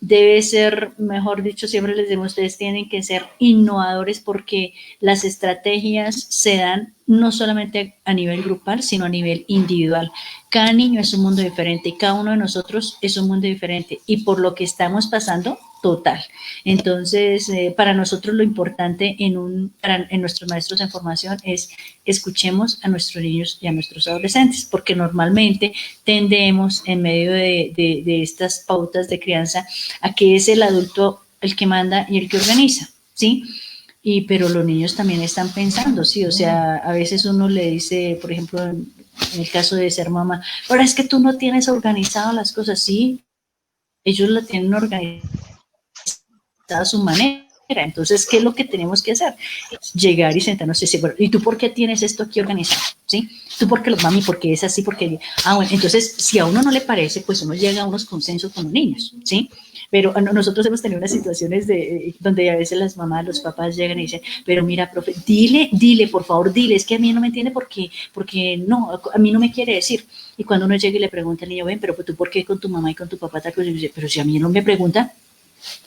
debe ser, mejor dicho, siempre les digo, ustedes tienen que ser innovadores, porque las estrategias se dan no solamente a nivel grupal, sino a nivel individual. Cada niño es un mundo diferente, cada uno de nosotros es un mundo diferente, y por lo que estamos pasando, total. Entonces, para nosotros lo importante en nuestros maestros en formación es escuchemos a nuestros niños y a nuestros adolescentes, porque normalmente tendemos en medio de estas pautas de crianza a que es el adulto el que manda y el que organiza, ¿sí? Pero los niños también están pensando, sí, o sea, a veces uno le dice, por ejemplo, en el caso de ser mamá, pero es que tú no tienes organizado las cosas, sí, ellos lo tienen organizado a su manera. Entonces, ¿qué es lo que tenemos que hacer? Llegar y sentarnos y decir, bueno, ¿y tú por qué tienes esto aquí organizado? ¿Sí? ¿Tú por qué lo mami? Porque es así, porque... bueno, entonces, si a uno no le parece, pues uno llega a unos consensos con los niños, ¿sí? Pero nosotros hemos tenido unas situaciones donde a veces las mamás, los papás llegan y dicen, pero mira, profe, dile, por favor, dile, es que a mí no me entiende porque no, a mí no me quiere decir. Y cuando uno llega y le pregunta al niño, ven, pero tú por qué con tu mamá y con tu papá tal cosa, y dice, pero si a mí no me pregunta,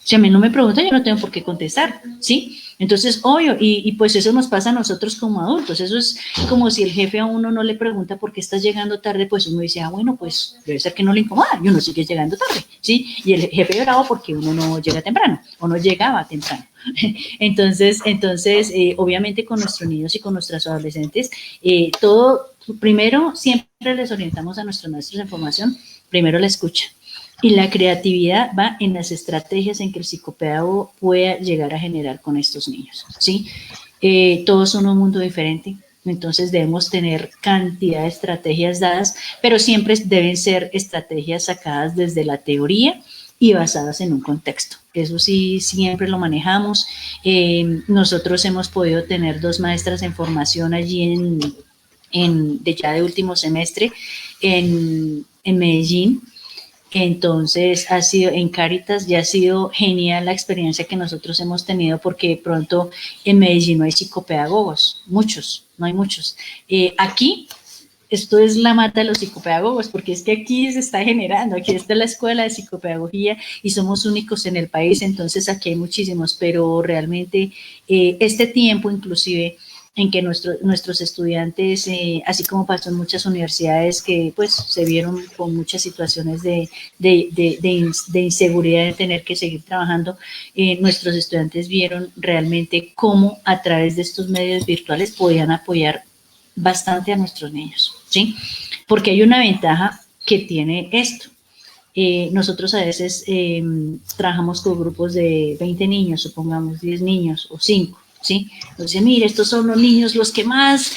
si a mí no me preguntan, yo no tengo por qué contestar, ¿sí? Entonces, obvio, y pues eso nos pasa a nosotros como adultos. Eso es como si el jefe a uno no le pregunta por qué estás llegando tarde, pues uno dice, bueno, pues debe ser que no le incomoda, y uno sigue llegando tarde, ¿sí? Y el jefe bravo porque uno no llega temprano, o no llegaba temprano. Entonces, obviamente con nuestros niños y con nuestros adolescentes, primero siempre les orientamos a nuestros maestros en formación, primero la escucha. Y la creatividad va en las estrategias en que el psicopedagogo pueda llegar a generar con estos niños, ¿sí? Todos son un mundo diferente, entonces debemos tener cantidad de estrategias dadas, pero siempre deben ser estrategias sacadas desde la teoría y basadas en un contexto. Eso sí, siempre lo manejamos. Nosotros hemos podido tener 2 maestras en formación allí ya de último semestre en Medellín, Entonces, ha sido en Cáritas, ya ha sido genial la experiencia que nosotros hemos tenido, porque de pronto en Medellín no hay psicopedagogos, muchos, no hay muchos. Aquí, esto es la mata de los psicopedagogos, porque es que aquí se está generando, aquí está la escuela de psicopedagogía y somos únicos en el país, entonces aquí hay muchísimos, pero realmente este tiempo inclusive en que nuestros estudiantes, así como pasó en muchas universidades que pues se vieron con muchas situaciones de inseguridad, de tener que seguir trabajando, nuestros estudiantes vieron realmente cómo a través de estos medios virtuales podían apoyar bastante a nuestros niños, ¿sí? Porque hay una ventaja que tiene esto. Nosotros a veces trabajamos con grupos de 20 niños, supongamos 10 niños o 5, ¿sí? Entonces, mire, estos son los niños los que más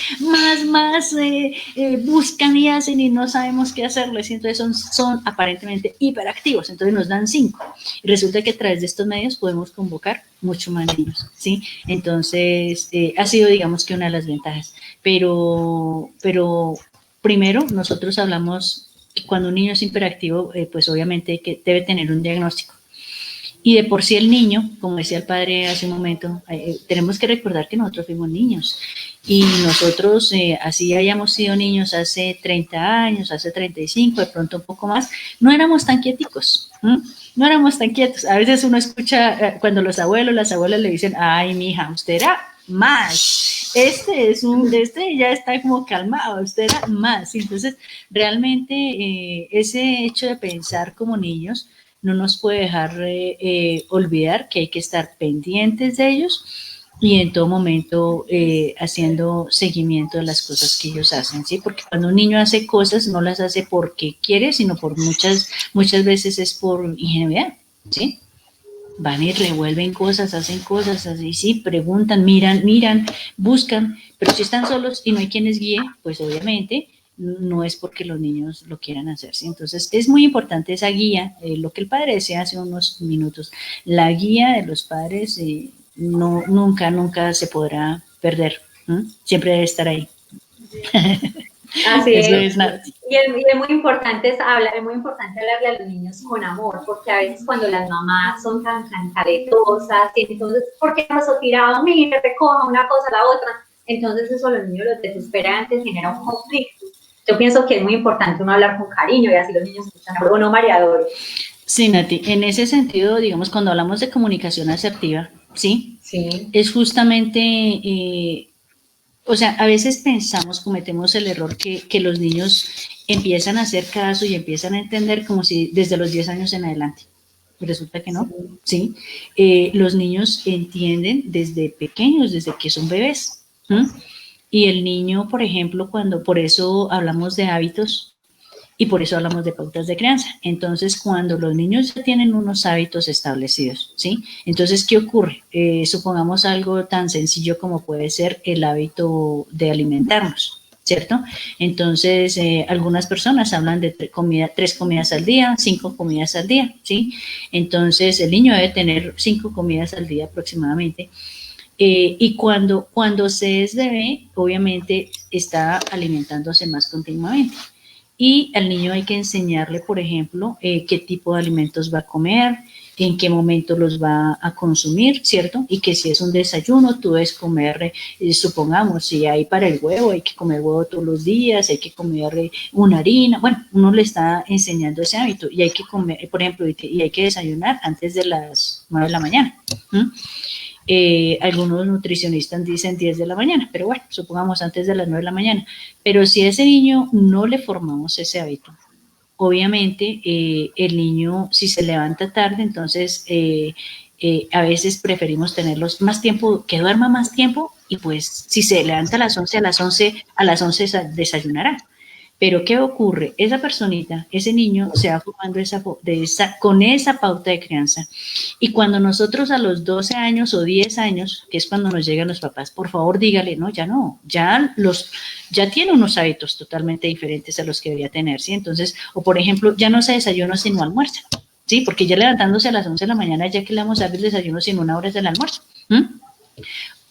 buscan y hacen y no sabemos qué hacerles, y entonces son aparentemente hiperactivos, entonces nos dan 5. Y resulta que a través de estos medios podemos convocar mucho más niños, ¿sí? Entonces, ha sido, digamos, que una de las ventajas. Pero primero, nosotros hablamos que cuando un niño es hiperactivo, pues obviamente que debe tener un diagnóstico. Y de por sí el niño, como decía el padre hace un momento, tenemos que recordar que nosotros fuimos niños. Y nosotros, así hayamos sido niños hace 30 años, hace 35, de pronto un poco más, no éramos tan quieticos. No éramos tan quietos. A veces uno escucha cuando las abuelas le dicen, ay, mija, usted era más. Este ya está como calmado, usted era más. Entonces, realmente ese hecho de pensar como niños no nos puede dejar olvidar que hay que estar pendientes de ellos y en todo momento haciendo seguimiento de las cosas que ellos hacen, ¿sí? Porque cuando un niño hace cosas, no las hace porque quiere, sino por muchas veces es por ingenuidad, ¿sí? Van y revuelven cosas, hacen cosas, así, sí, preguntan, miran, buscan, pero si están solos y no hay quien les guíe, pues obviamente no es porque los niños lo quieran hacer, ¿sí? Entonces es muy importante esa guía, lo que el padre decía hace unos minutos, la guía de los padres nunca se podrá perder, siempre debe estar ahí. Así es. Y es muy importante hablarle a los niños con amor, porque a veces cuando las mamás son tan cantaretosas, y entonces, ¿por qué no has tirado? Mire, recoja una cosa, la otra. Entonces eso a los niños los desespera, antes genera un conflicto. Yo pienso que es muy importante uno hablar con cariño y así los niños escuchan, ¿o no, María Dolores? Sí, Nati, en ese sentido, digamos, cuando hablamos de comunicación asertiva, ¿sí? Sí. Es justamente... o sea, a veces cometemos el error que los niños empiezan a hacer caso y empiezan a entender como si desde los 10 años en adelante. Resulta que no, ¿sí? Los niños entienden desde pequeños, desde que son bebés. Y el niño, por ejemplo, por eso hablamos de hábitos, y por eso hablamos de pautas de crianza. Entonces, cuando los niños ya tienen unos hábitos establecidos, ¿sí? Entonces, ¿qué ocurre? Supongamos algo tan sencillo como puede ser el hábito de alimentarnos, ¿cierto? Entonces, algunas personas hablan de 3 comidas al día, 5 comidas al día, ¿sí? Entonces, el niño debe tener 5 comidas al día aproximadamente. Y cuando se es bebé, obviamente está alimentándose más continuamente. Y al niño hay que enseñarle, por ejemplo, qué tipo de alimentos va a comer, en qué momento los va a consumir, ¿cierto? Y que si es un desayuno, tú debes comer, supongamos, si hay para el huevo, hay que comer huevo todos los días, hay que comer una harina, bueno, uno le está enseñando ese hábito y hay que comer, por ejemplo, y hay que desayunar antes de las 9 de la mañana. Algunos nutricionistas dicen 10 de la mañana, pero bueno, supongamos antes de las 9 de la mañana. Pero si a ese niño no le formamos ese hábito, obviamente el niño, si se levanta tarde, entonces a veces preferimos tenerlos más tiempo, que duerma más tiempo, y pues si se levanta a las 11, a las 11 desayunará. Pero ¿qué ocurre? Esa personita, ese niño se va formando con esa pauta de crianza. Y cuando nosotros a los 12 años o 10 años, que es cuando nos llegan los papás, por favor dígale, no, ya tiene unos hábitos totalmente diferentes a los que debería tener, ¿sí? Entonces, o por ejemplo, ya no se desayuna sino almuerza, ¿sí? Porque ya levantándose a las 11 de la mañana, ya que le vamos a dar el desayuno sin 1 hora del almuerzo.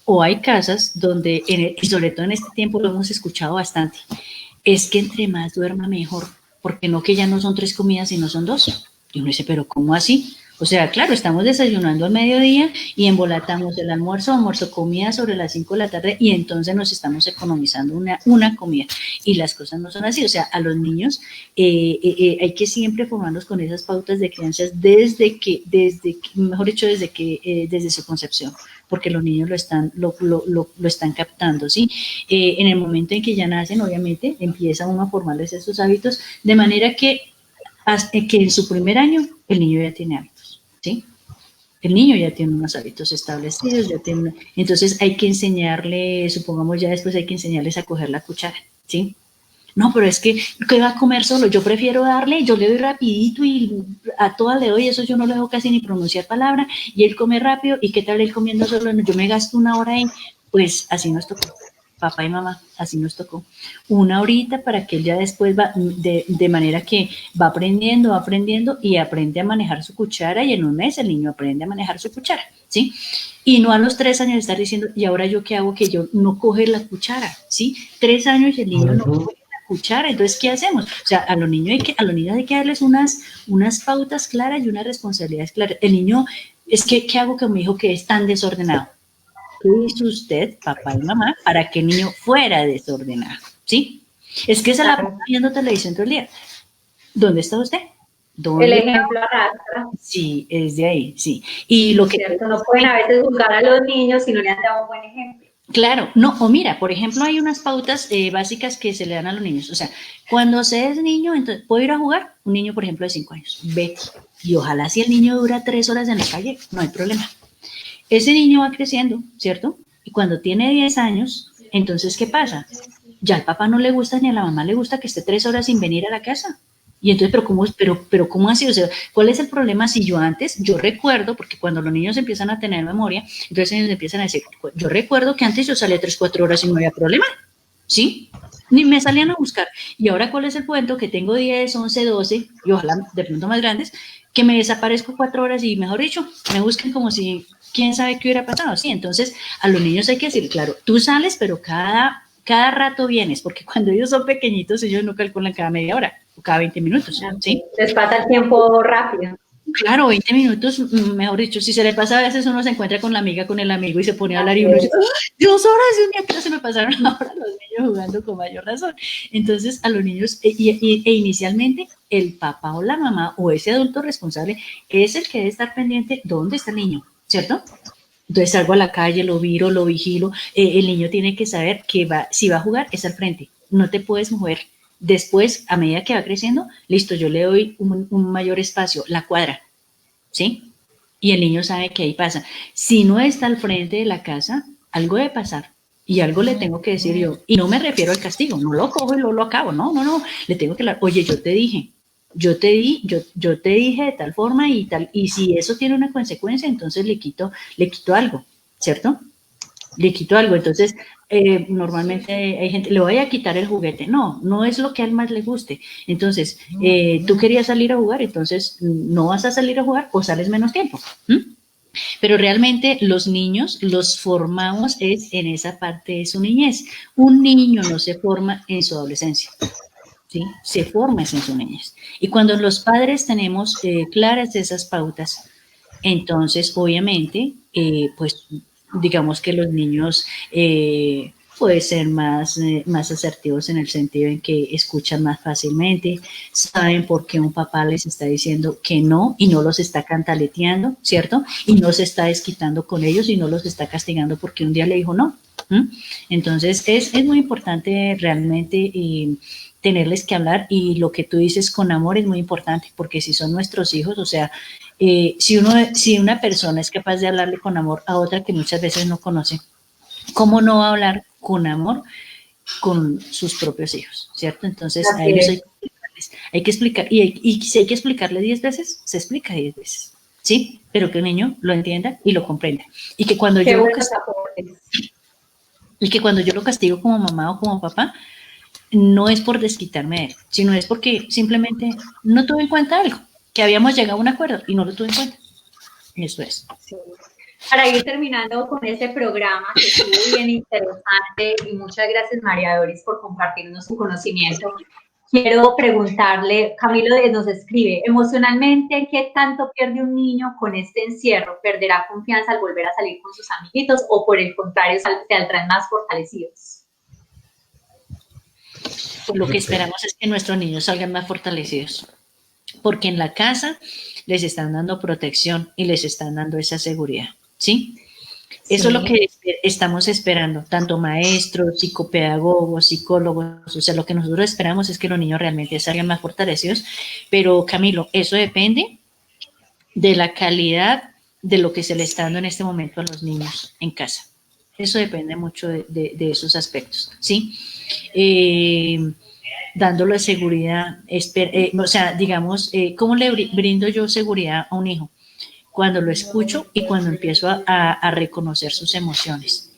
O hay casas donde, y sobre todo en este tiempo lo hemos escuchado bastante, es que entre más duerma mejor. porque no que ya no son 3 comidas y no son 2. Y uno dice, pero ¿cómo así? O sea, claro, estamos desayunando al mediodía y embolatamos el almuerzo, comida sobre las 5 de la tarde y entonces nos estamos economizando una comida. Y las cosas no son así. O sea, a los niños hay que siempre formarlos con esas pautas de crianzas desde su concepción, porque los niños lo están captando, ¿sí? En el momento en que ya nacen, obviamente, empieza uno a formarles esos hábitos, de manera que en su primer año el niño ya tiene hábitos, ¿sí? El niño ya tiene unos hábitos establecidos, entonces hay que enseñarle, supongamos ya después hay que enseñarles a coger la cuchara, ¿sí? No, pero es que, ¿qué va a comer solo? Yo prefiero darle, yo le doy rapidito y a todas le doy, eso yo no le dejo casi ni pronunciar palabra, y él come rápido, ¿y qué tal él comiendo solo? Yo me gasto 1 hora ahí, pues así nos tocó. Papá y mamá, así nos tocó. 1 horita para que él ya después va, de manera que va aprendiendo y aprende a manejar su cuchara y en un mes el niño aprende a manejar su cuchara, ¿sí? Y no a los 3 años estar diciendo, ¿y ahora yo qué hago? Que yo no coge la cuchara, ¿sí? 3 años y el niño no coge la cuchara, entonces, ¿qué hacemos? O sea, a los niños hay que darles unas pautas claras y unas responsabilidades claras. El niño, es que, ¿qué hago con mi hijo que es tan desordenado? ¿Qué hizo usted, papá y mamá, para que el niño fuera desordenado? ¿Sí? Es que se la pasa viendo televisión todo el día. ¿Dónde está usted? El ejemplo arrastra. Sí, es de ahí, sí. Y lo que... Cierto, no pueden a veces juzgar a los niños si no le han dado un buen ejemplo. Claro, no, o mira, por ejemplo, hay unas pautas básicas que se le dan a los niños. O sea, cuando se es niño, entonces, ¿puedo ir a jugar? Un niño, por ejemplo, de 5 años, vete. Y ojalá si el niño dura 3 horas en la calle, no hay problema. Ese niño va creciendo, ¿cierto? Y cuando tiene 10 años, entonces, ¿qué pasa? Ya al papá no le gusta ni a la mamá le gusta que esté 3 horas sin venir a la casa. Y entonces, pero ¿cómo así? O sea, ¿cuál es el problema? Si yo recuerdo, porque cuando los niños empiezan a tener memoria, entonces ellos empiezan a decir, yo recuerdo que antes yo salía 3, 4 horas y no había problema, ¿sí? Ni me salían a buscar. Y ahora, ¿cuál es el cuento? Que tengo 10, 11, 12, y ojalá de pronto más grandes, que me desaparezco 4 horas y, mejor dicho, me buscan como si, quién sabe qué hubiera pasado, ¿sí? Entonces, a los niños hay que decir, claro, tú sales, pero cada rato vienes, porque cuando ellos son pequeñitos, ellos no calculan cada media hora o cada 20 minutos, ¿sí? Les pasa el tiempo rápido. Claro, 20 minutos, mejor dicho, si se le pasa a veces uno se encuentra con la amiga, con el amigo y se pone a hablar y uno dice, 2 horas, Dios mío, que se me pasaron ahora los niños jugando con mayor razón. Entonces, a los niños, e inicialmente, el papá o la mamá o ese adulto responsable es el que debe estar pendiente dónde está el niño, ¿cierto? Entonces salgo a la calle, lo miro, lo vigilo, el niño tiene que saber que si va a jugar es al frente, no te puedes mover. Después, a medida que va creciendo, listo, yo le doy un mayor espacio, la cuadra, ¿sí? Y el niño sabe que ahí pasa. Si no está al frente de la casa, algo debe pasar y algo le tengo que decir yo. Y no me refiero al castigo, no lo cojo y lo acabo, no, le tengo que hablar, oye, yo te dije, yo te dije de tal forma y tal, y si eso tiene una consecuencia, entonces le quito algo, ¿cierto? Le quito algo, entonces normalmente hay gente, le voy a quitar el juguete, no es lo que a él más le guste, entonces tú querías salir a jugar, entonces no vas a salir a jugar o sales menos tiempo, Pero realmente los niños los formamos en esa parte de su niñez. Un niño no se forma en su adolescencia, ¿sí? Se forma en su niñez. Y cuando los padres tenemos claras esas pautas, entonces obviamente, pues digamos que los niños pueden ser más asertivos en el sentido en que escuchan más fácilmente, saben por qué un papá les está diciendo que no y no los está cantaleteando, ¿cierto? Y no se está desquitando con ellos y no los está castigando porque un día le dijo no. Entonces es muy importante realmente tenerles que hablar, y lo que tú dices con amor es muy importante, porque si son nuestros hijos, o sea, si una persona es capaz de hablarle con amor a otra que muchas veces no conoce, ¿cómo no va a hablar con amor con sus propios hijos? ¿Cierto? Entonces a ellos hay que explicar, y si hay que explicarle 10 veces, se explica 10 veces, ¿sí? Pero que el niño lo entienda y lo comprenda. Y que cuando yo lo castigo como mamá o como papá, no es por desquitarme de él, sino es porque simplemente no tuve en cuenta algo, que habíamos llegado a un acuerdo y no lo tuve en cuenta. Eso es. Sí. Para ir terminando con este programa, que estuvo bien interesante, y muchas gracias, María Doris, por compartirnos su conocimiento, quiero preguntarle, Camilo nos escribe, emocionalmente, ¿qué tanto pierde un niño con este encierro? ¿Perderá confianza al volver a salir con sus amiguitos o por el contrario se saldrán más fortalecidos? Lo que esperamos es que nuestros niños salgan más fortalecidos, porque en la casa les están dando protección y les están dando esa seguridad, ¿sí? Eso es lo que estamos esperando, tanto maestros, psicopedagogos, psicólogos, o sea, lo que nosotros esperamos es que los niños realmente salgan más fortalecidos, pero Camilo, eso depende de la calidad de lo que se le está dando en este momento a los niños en casa. Eso depende mucho de esos aspectos, ¿sí? Dándole seguridad, o sea, digamos, ¿cómo le brindo yo seguridad a un hijo? Cuando lo escucho y cuando empiezo a reconocer sus emociones.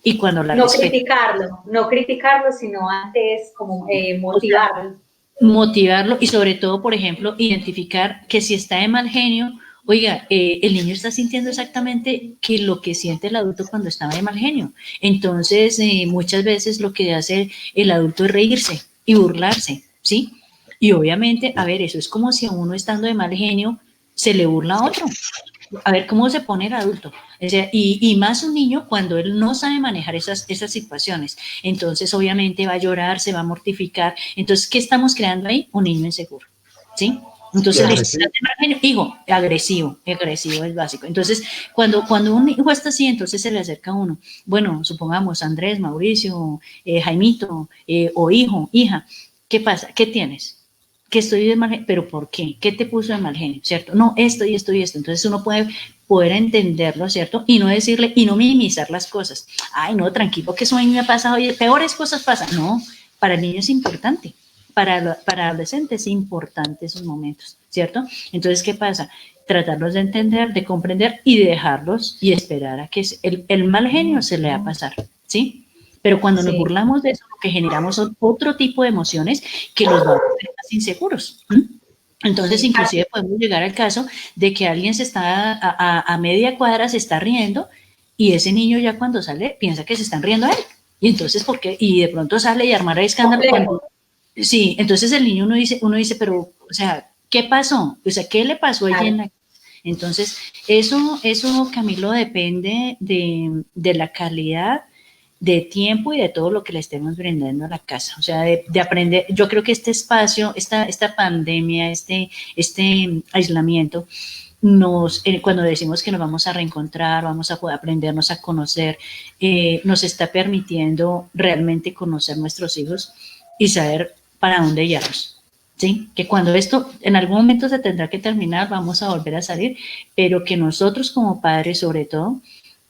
Y cuando la respeto. No criticarlo, sino antes como motivarlo. Motivarlo y sobre todo, por ejemplo, identificar que si está de mal genio, oiga, el niño está sintiendo exactamente que lo que siente el adulto cuando estaba de mal genio. Entonces, muchas veces lo que hace el adulto es reírse y burlarse, ¿sí? Y obviamente, a ver, eso es como si a uno estando de mal genio se le burla a otro. A ver cómo se pone el adulto. O sea, y más un niño cuando él no sabe manejar esas situaciones. Entonces, obviamente va a llorar, se va a mortificar. Entonces, ¿qué estamos creando ahí? Un niño inseguro, ¿sí? Entonces, hijo, agresivo es básico. Entonces, cuando un hijo está así, entonces se le acerca a uno. Bueno, supongamos Andrés, Mauricio, Jaimito, o hijo, hija, ¿qué pasa? ¿Qué tienes? Que estoy de mal genio, pero ¿por qué? ¿Qué te puso de mal genio? ¿Cierto? No, esto y esto y esto. Entonces uno puede poder entenderlo, ¿cierto? Y no decirle, y no minimizar las cosas. Ay, no, tranquilo, que eso a mí me ha pasado, y peores cosas pasan. No, para el niño es importante. Para adolescentes es importante esos momentos, ¿cierto? Entonces, ¿qué pasa? Tratarlos de entender, de comprender y de dejarlos y esperar a que el mal genio se le va a pasar, ¿sí? Pero cuando nos burlamos de eso, lo que generamos son otro tipo de emociones que los va a hacer más inseguros. Entonces, inclusive podemos llegar al caso de que alguien se está a media cuadra, se está riendo, y ese niño ya cuando sale piensa que se están riendo a él. Y entonces, ¿por qué? Y de pronto sale y armará escándalo cuando... Sí, entonces el niño uno dice, pero, o sea, ¿qué pasó? O sea, ¿qué le pasó a ella en la casa? Entonces, eso, Camilo, depende de la calidad de tiempo y de todo lo que le estemos brindando a la casa, o sea, de aprender. Yo creo que este espacio, esta pandemia, este aislamiento, cuando decimos que nos vamos a reencontrar, vamos a poder aprendernos a conocer, nos está permitiendo realmente conocer nuestros hijos y saber para dónde guiarlos, ¿sí? Que cuando esto en algún momento se tendrá que terminar, vamos a volver a salir, pero que nosotros como padres, sobre todo,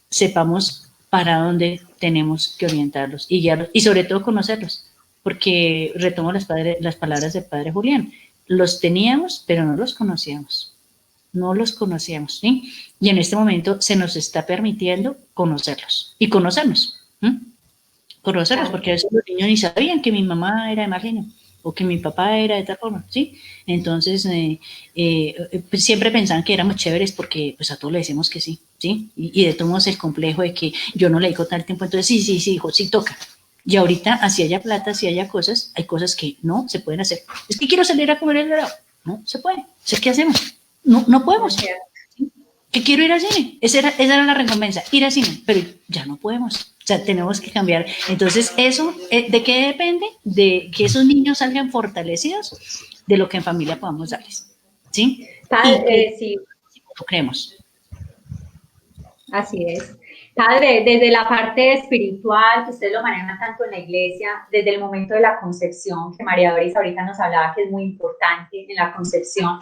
sepamos para dónde tenemos que orientarlos y guiarlos, y sobre todo conocerlos, porque retomo las palabras del padre Julián, los teníamos, pero no los conocíamos, ¿sí? Y en este momento se nos está permitiendo conocerlos y conocernos, conocerlos, porque a veces los niños ni sabían que mi mamá era de mal genio o que mi papá era de tal forma, ¿sí? Entonces, pues siempre pensaban que éramos chéveres porque pues a todos le decimos que sí, ¿sí? Y de todos modos el complejo de que yo no le dedico tal tiempo, entonces sí, hijo, sí toca. Y ahorita, así haya plata, así haya cosas, hay cosas que no se pueden hacer. Es que quiero salir a comer el helado. No se puede. ¿Qué hacemos? No podemos. Que quiero ir al cine. Esa era la recompensa, ir al cine, pero ya no podemos. O sea, tenemos que cambiar. Entonces, eso, ¿de qué depende? De que esos niños salgan fortalecidos de lo que en familia podamos darles. ¿Sí? Sí. Lo creemos. Así es. Padre, desde la parte espiritual, que ustedes lo manejan tanto en la iglesia, desde el momento de la concepción, que María Doris ahorita nos hablaba que es muy importante en la concepción,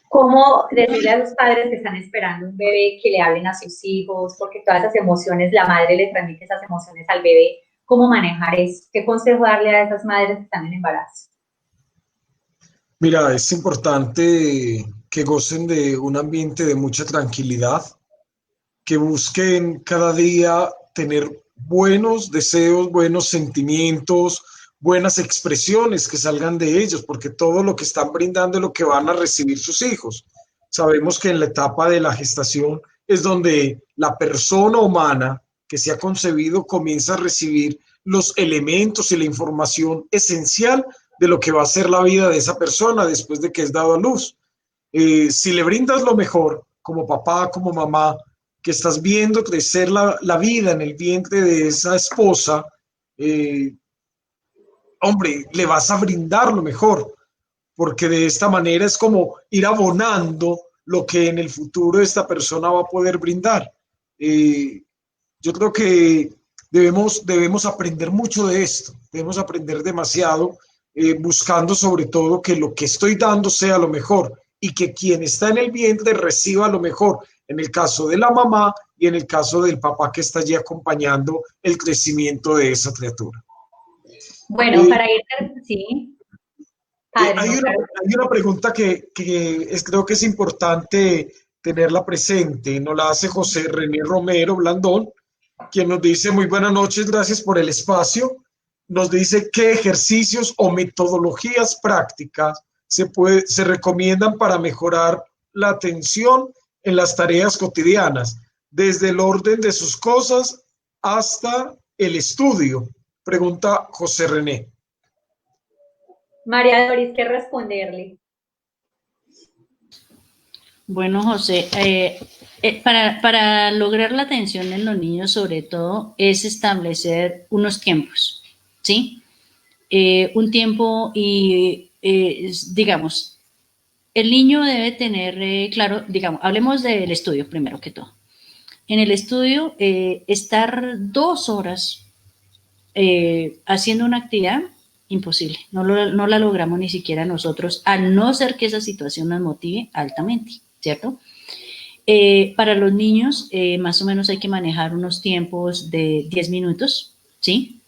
¿cómo decirle a los padres que están esperando un bebé que le hablen a sus hijos? Porque todas esas emociones, la madre le transmite esas emociones al bebé. ¿Cómo manejar eso? ¿Qué consejo darle a esas madres que están en embarazo? Mira, es importante que gocen de un ambiente de mucha tranquilidad, que busquen cada día tener buenos deseos, buenos sentimientos, buenas expresiones que salgan de ellos, porque todo lo que están brindando es lo que van a recibir sus hijos. Sabemos que en la etapa de la gestación es donde la persona humana que se ha concebido comienza a recibir los elementos y la información esencial de lo que va a ser la vida de esa persona después de que es dado a luz. Si le brindas lo mejor, como papá, como mamá, que estás viendo crecer la vida en el vientre de esa esposa, hombre, le vas a brindar lo mejor, porque de esta manera es como ir abonando lo que en el futuro esta persona va a poder brindar. Yo creo que debemos aprender mucho de esto, debemos aprender demasiado, buscando sobre todo que lo que estoy dando sea lo mejor y que quien está en el vientre reciba lo mejor, en el caso de la mamá y en el caso del papá que está allí acompañando el crecimiento de esa criatura. Bueno, para ir, sí. Padre, Hay una pregunta que creo que es importante tenerla presente. Nos la hace José René Romero Blandón, quien nos dice: muy buenas noches, gracias por el espacio. Nos dice qué ejercicios o metodologías prácticas se recomiendan para mejorar la atención en las tareas cotidianas, desde el orden de sus cosas hasta el estudio. Pregunta José René. María Doris, ¿qué responderle? Bueno, José, para lograr la atención en los niños, sobre todo, es establecer unos tiempos, ¿sí? Un tiempo y, digamos, el niño debe tener, claro, digamos, hablemos del estudio primero que todo. En el estudio, estar 2 horas haciendo una actividad, imposible, no la logramos ni siquiera nosotros, al no ser que esa situación nos motive altamente, ¿cierto? Para los niños, más o menos hay que manejar unos tiempos de 10 minutos, ¿sí?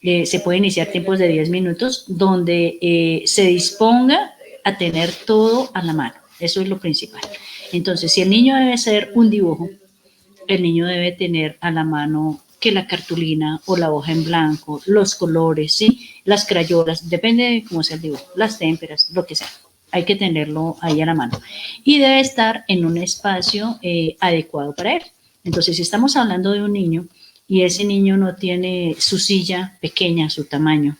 Se puede iniciar tiempos de 10 minutos donde se disponga a tener todo a la mano, eso es lo principal. Entonces, si el niño debe hacer un dibujo, el niño debe tener a la mano que la cartulina o la hoja en blanco, los colores, ¿sí? Las crayolas, depende de cómo sea el dibujo, las témperas, lo que sea. Hay que tenerlo ahí a la mano. Y debe estar en un espacio adecuado para él. Entonces, si estamos hablando de un niño y ese niño no tiene su silla pequeña a su tamaño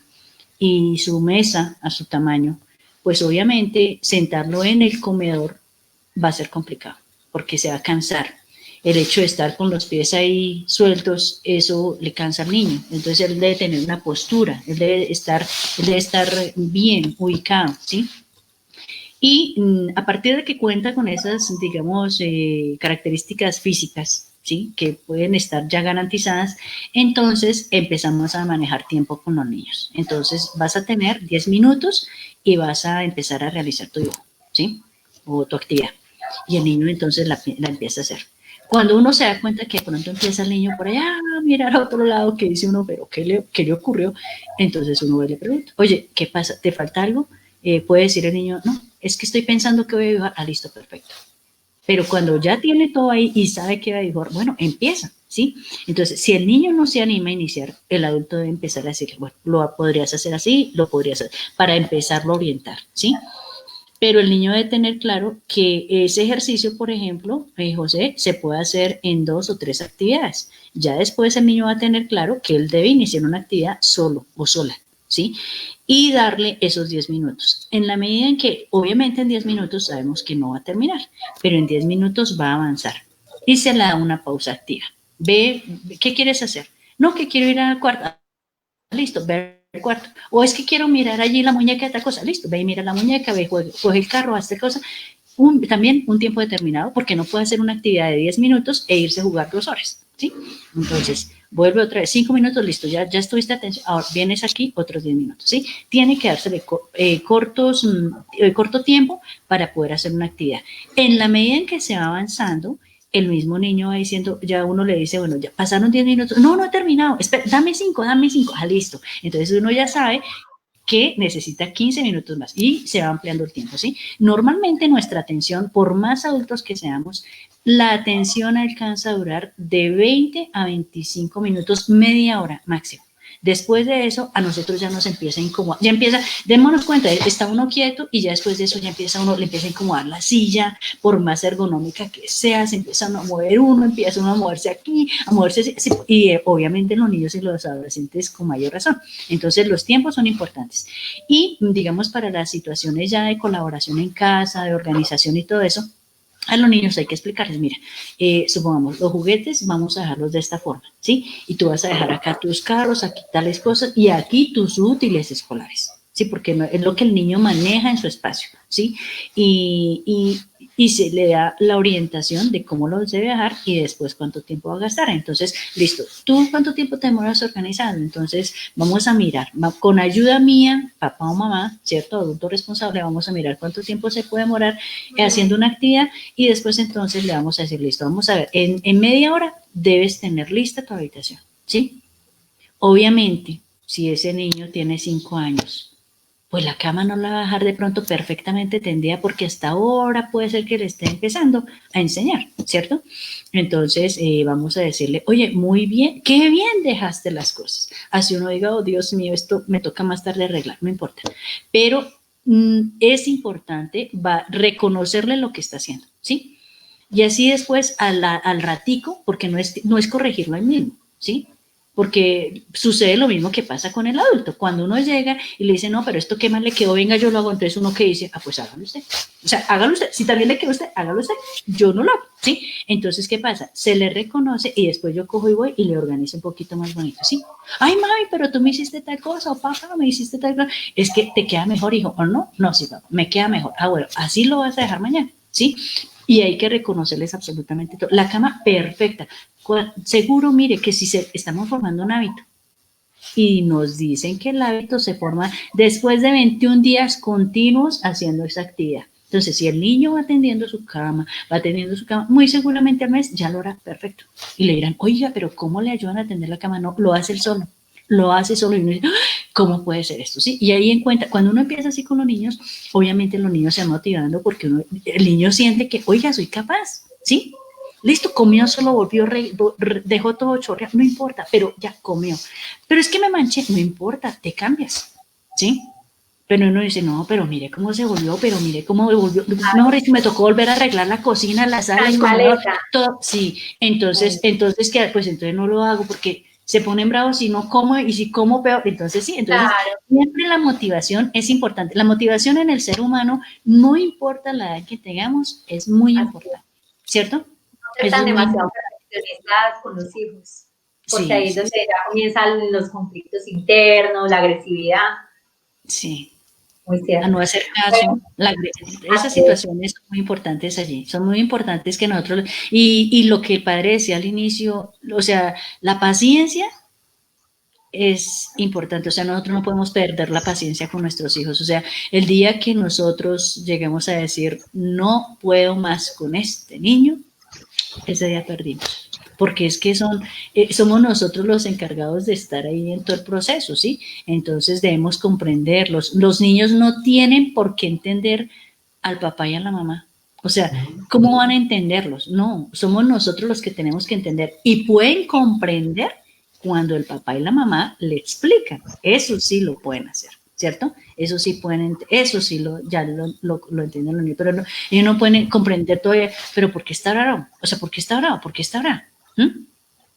y su mesa a su tamaño, pues obviamente sentarlo en el comedor va a ser complicado porque se va a cansar. El hecho de estar con los pies ahí sueltos, eso le cansa al niño. Entonces él debe tener una postura, él debe estar bien ubicado, ¿sí? Y a partir de que cuenta con esas, digamos, características físicas, ¿sí? Que pueden estar ya garantizadas, entonces empezamos a manejar tiempo con los niños. Entonces vas a tener 10 minutos y vas a empezar a realizar tu dibujo, ¿sí? O tu actividad. Y el niño entonces la empieza a hacer. Cuando uno se da cuenta que de pronto empieza el niño por allá a mirar a otro lado, que dice uno, pero ¿qué le ocurrió? Entonces uno le pregunta, oye, ¿qué pasa? ¿Te falta algo? Puede decir el niño, no, es que estoy pensando que voy a dibujar. Ah, listo, perfecto. Pero cuando ya tiene todo ahí y sabe que va a dibujar, bueno, empieza, ¿sí? Entonces, si el niño no se anima a iniciar, el adulto debe empezar a decirle, bueno, lo podrías hacer así, lo podrías hacer, para empezarlo a orientar, ¿sí? Pero el niño debe tener claro que ese ejercicio, por ejemplo, José, se puede hacer en 2 o 3 actividades. Ya después el niño va a tener claro que él debe iniciar una actividad solo o sola, ¿sí? Y darle esos 10 minutos. En la medida en que, obviamente en 10 minutos sabemos que no va a terminar, pero en 10 minutos va a avanzar. Y se le da una pausa activa. Ve, ¿qué quieres hacer? No, que quiero ir al cuarto. Listo, ve al cuarto. O es que quiero mirar allí la muñeca de esta cosa. Listo, ve y mira la muñeca, ve, coge el carro, haz esta cosa. También un tiempo determinado, porque no puede hacer una actividad de 10 minutos e irse a jugar 2 horas, ¿sí? Entonces, vuelve otra vez, 5 minutos, listo, ya estuviste atención, ahora vienes aquí, otros 10 minutos, ¿sí? Tiene que dársele corto tiempo para poder hacer una actividad. En la medida en que se va avanzando, el mismo niño va diciendo, ya uno le dice, bueno, ya pasaron 10 minutos, no he terminado, espera, dame 5, ah, listo. Entonces uno ya sabe que necesita 15 minutos más y se va ampliando el tiempo, ¿sí? Normalmente nuestra atención, por más adultos que seamos, la atención alcanza a durar de 20 a 25 minutos, media hora máximo. Después de eso, a nosotros ya nos empieza a incomodar, ya empieza, démonos cuenta, está uno quieto y ya después de eso ya empieza uno, le empieza a incomodar la silla, por más ergonómica que sea, se empiezan a mover uno, empieza uno a moverse aquí, a moverse así, y obviamente los niños y los adolescentes con mayor razón. Entonces los tiempos son importantes. Y digamos para las situaciones ya de colaboración en casa, de organización y todo eso, a los niños hay que explicarles, mira, supongamos, los juguetes vamos a dejarlos de esta forma, ¿sí? Y tú vas a dejar acá tus carros, aquí tales cosas, y aquí tus útiles escolares, ¿sí? Porque no, es lo que el niño maneja en su espacio, ¿sí? Y se le da la orientación de cómo los debe dejar y después cuánto tiempo va a gastar. Entonces, listo, ¿tú cuánto tiempo te demoras organizando? Entonces, vamos a mirar, con ayuda mía, papá o mamá, ¿cierto? Adulto responsable, vamos a mirar cuánto tiempo se puede demorar haciendo una actividad y después entonces le vamos a decir, listo, vamos a ver, en media hora debes tener lista tu habitación, ¿sí? Obviamente, si ese niño tiene 5 años, pues la cama no la va a dejar de pronto perfectamente tendida porque hasta ahora puede ser que le esté empezando a enseñar, ¿cierto? Entonces vamos a decirle, oye, muy bien, qué bien dejaste las cosas. Así uno diga, oh Dios mío, esto me toca más tarde arreglar, no importa. Pero es importante reconocerle lo que está haciendo, ¿sí? Y así después al ratico, porque no es corregirlo ahí mismo, ¿sí? Porque sucede lo mismo que pasa con el adulto. Cuando uno llega y le dice, no, pero esto qué más le quedó, venga, yo lo hago. Entonces uno que dice, ah, pues hágalo usted. O sea, hágalo usted. Si también le quedó a usted, hágalo usted. Yo no lo hago, ¿sí? Entonces, ¿qué pasa? Se le reconoce y después yo cojo y voy y le organizo un poquito más bonito, ¿sí? Ay, mami, pero tú me hiciste tal cosa, o papá, me hiciste tal cosa. Es que te queda mejor, hijo, o no. No, sí, papá, me queda mejor. Ah, bueno, así lo vas a dejar mañana, ¿sí? Y hay que reconocerles absolutamente todo. La cama perfecta. Seguro, mire, que si estamos formando un hábito y nos dicen que el hábito se forma después de 21 días continuos haciendo esa actividad. Entonces, si el niño va atendiendo su cama, muy seguramente al mes ya lo hará perfecto. Y le dirán, oiga, pero ¿cómo le ayudan a atender la cama? No, lo hace él solo. Lo hace solo y uno dice, ¿cómo puede ser esto? ¿Sí? Y ahí en cuenta, cuando uno empieza así con los niños, obviamente los niños se van motivando porque el niño siente que, oiga, soy capaz, ¿sí? Listo, comió, solo volvió, dejó todo chorreado, no importa, pero ya comió. Pero es que me manché, no importa, te cambias, ¿sí? Pero uno dice, no, pero mire cómo se volvió, pero mire cómo volvió. Mejor dicho, me tocó volver a arreglar la cocina, la sala, el comedor, todo. Sí, entonces, ¿qué? Pues entonces no lo hago porque se ponen bravos si no como y si como peor. Entonces sí, entonces siempre la motivación es importante. La motivación en el ser humano, no importa la edad que tengamos, es muy importante, ¿cierto? No están demasiado perfeccionistas con los hijos, porque ahí es donde ya comienzan los conflictos internos, la agresividad. Sí. Muy cierto. A no hacer caso. Esas situaciones son muy importantes allí, son muy importantes que nosotros, y lo que el padre decía al inicio, o sea, la paciencia es importante, o sea, nosotros no podemos perder la paciencia con nuestros hijos, o sea, el día que nosotros lleguemos a decir, no puedo más con este niño, ese día perdimos. Porque es que somos nosotros los encargados de estar ahí en todo el proceso, ¿sí? Entonces debemos comprenderlos. Los niños no tienen por qué entender al papá y a la mamá. O sea, ¿cómo van a entenderlos? No, somos nosotros los que tenemos que entender. Y pueden comprender cuando el papá y la mamá le explican. Eso sí lo pueden hacer, ¿cierto? Eso sí pueden, eso sí ya lo entienden los niños, pero no, ellos no pueden comprender todavía, pero ¿por qué está bravo? O sea, ¿por qué está bravo? ¿Por qué está bravo?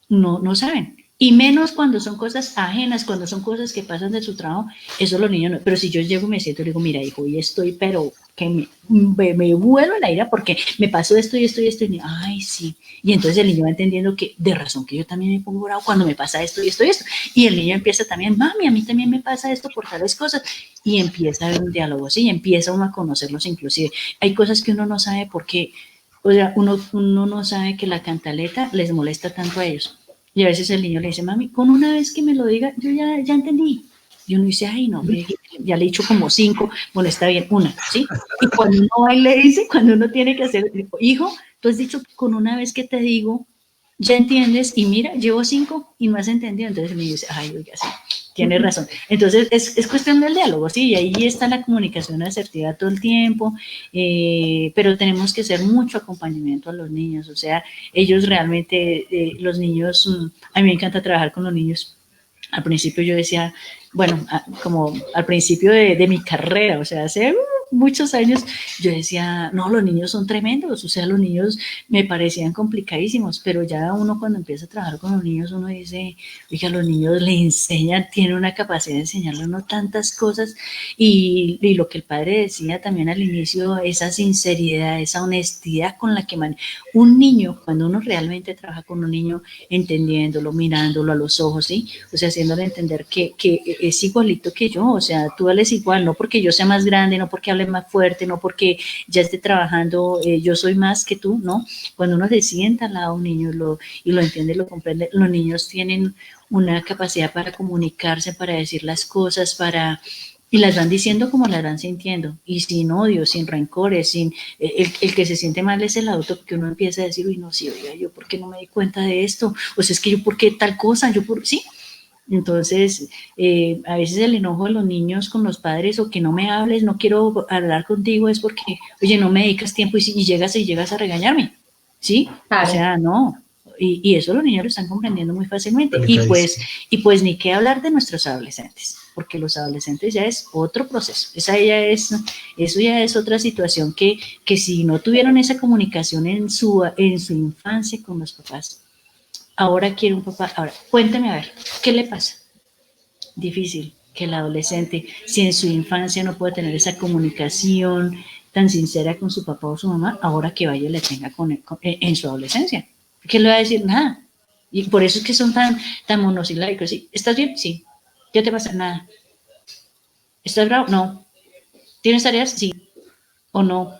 No saben. Y menos cuando son cosas ajenas, cuando son cosas que pasan de su trabajo, eso los niños no. Pero si yo llego y me siento y digo, mira, hijo, hoy estoy, pero que me vuelo la ira porque me pasó esto y esto y esto. Y ay, sí. Y entonces el niño va entendiendo que de razón que yo también me pongo bravo cuando me pasa esto y esto y esto. Y el niño empieza también, mami, a mí también me pasa esto por tales cosas. Y empieza a haber un diálogo así, y empieza uno a conocerlos inclusive. Hay cosas que uno no sabe por qué. O sea, uno no sabe que la cantaleta les molesta tanto a ellos. Y a veces el niño le dice, mami, con una vez que me lo diga, yo ya entendí. Y uno dice, ay, no, hombre, ya le he dicho como 5, bueno, está bien, una, ¿sí? Y cuando uno va y le dice, cuando uno tiene que hacer, hijo, tú has dicho con una vez que te digo, ya entiendes, y mira, llevo 5 y no has entendido. Entonces me dice, ay, oiga, sí, tienes razón. Entonces es cuestión del diálogo, sí, y ahí está la comunicación asertiva todo el tiempo, pero tenemos que hacer mucho acompañamiento a los niños, o sea, ellos realmente, los niños, a mí me encanta trabajar con los niños, Al principio yo decía, bueno, como al principio de mi carrera, o sea, hace muchos años, yo decía, no, los niños son tremendos, o sea, los niños me parecían complicadísimos, pero ya uno cuando empieza a trabajar con los niños, uno dice, oiga, los niños le enseñan, tienen una capacidad de enseñarle a uno tantas cosas, y lo que el padre decía también al inicio, esa sinceridad, esa honestidad con la que un niño, cuando uno realmente trabaja con un niño, entendiéndolo, mirándolo a los ojos, ¿sí? O sea, haciéndole entender que es igualito que yo, o sea, tú eres igual, no porque yo sea más grande, no porque hable más fuerte, no porque ya esté trabajando, yo soy más que tú, ¿no? Cuando uno se sienta al lado de un niño y lo entiende, lo comprende, los niños tienen una capacidad para comunicarse, para decir las cosas, y las van diciendo como las van sintiendo, y sin odio, sin rencores, el que se siente mal es el adulto, porque uno empieza a decir, uy, no, sí, oiga, yo por qué no me di cuenta de esto, o sea, es que yo por qué tal cosa, sí. Entonces, a veces el enojo de los niños con los padres, o que no me hables, no quiero hablar contigo, es porque, oye, no me dedicas tiempo y llegas a regañarme, ¿sí? Claro. O sea, no. Y eso los niños lo están comprendiendo muy fácilmente. Y pues ni qué hablar de nuestros adolescentes, porque los adolescentes ya es otro proceso. Eso ya es otra situación que si no tuvieron esa comunicación en su infancia con los papás, ahora quiere un papá. Ahora, cuéntame a ver, ¿qué le pasa? Difícil que el adolescente, si en su infancia no puede tener esa comunicación tan sincera con su papá o su mamá, ahora que vaya le tenga en su adolescencia. ¿Qué le va a decir? Nada. Y por eso es que son tan monosilábicos. ¿Sí? ¿Estás bien? Sí. ¿Ya te pasa? Nada. ¿Estás bravo? No. ¿Tienes tareas? Sí. ¿O no?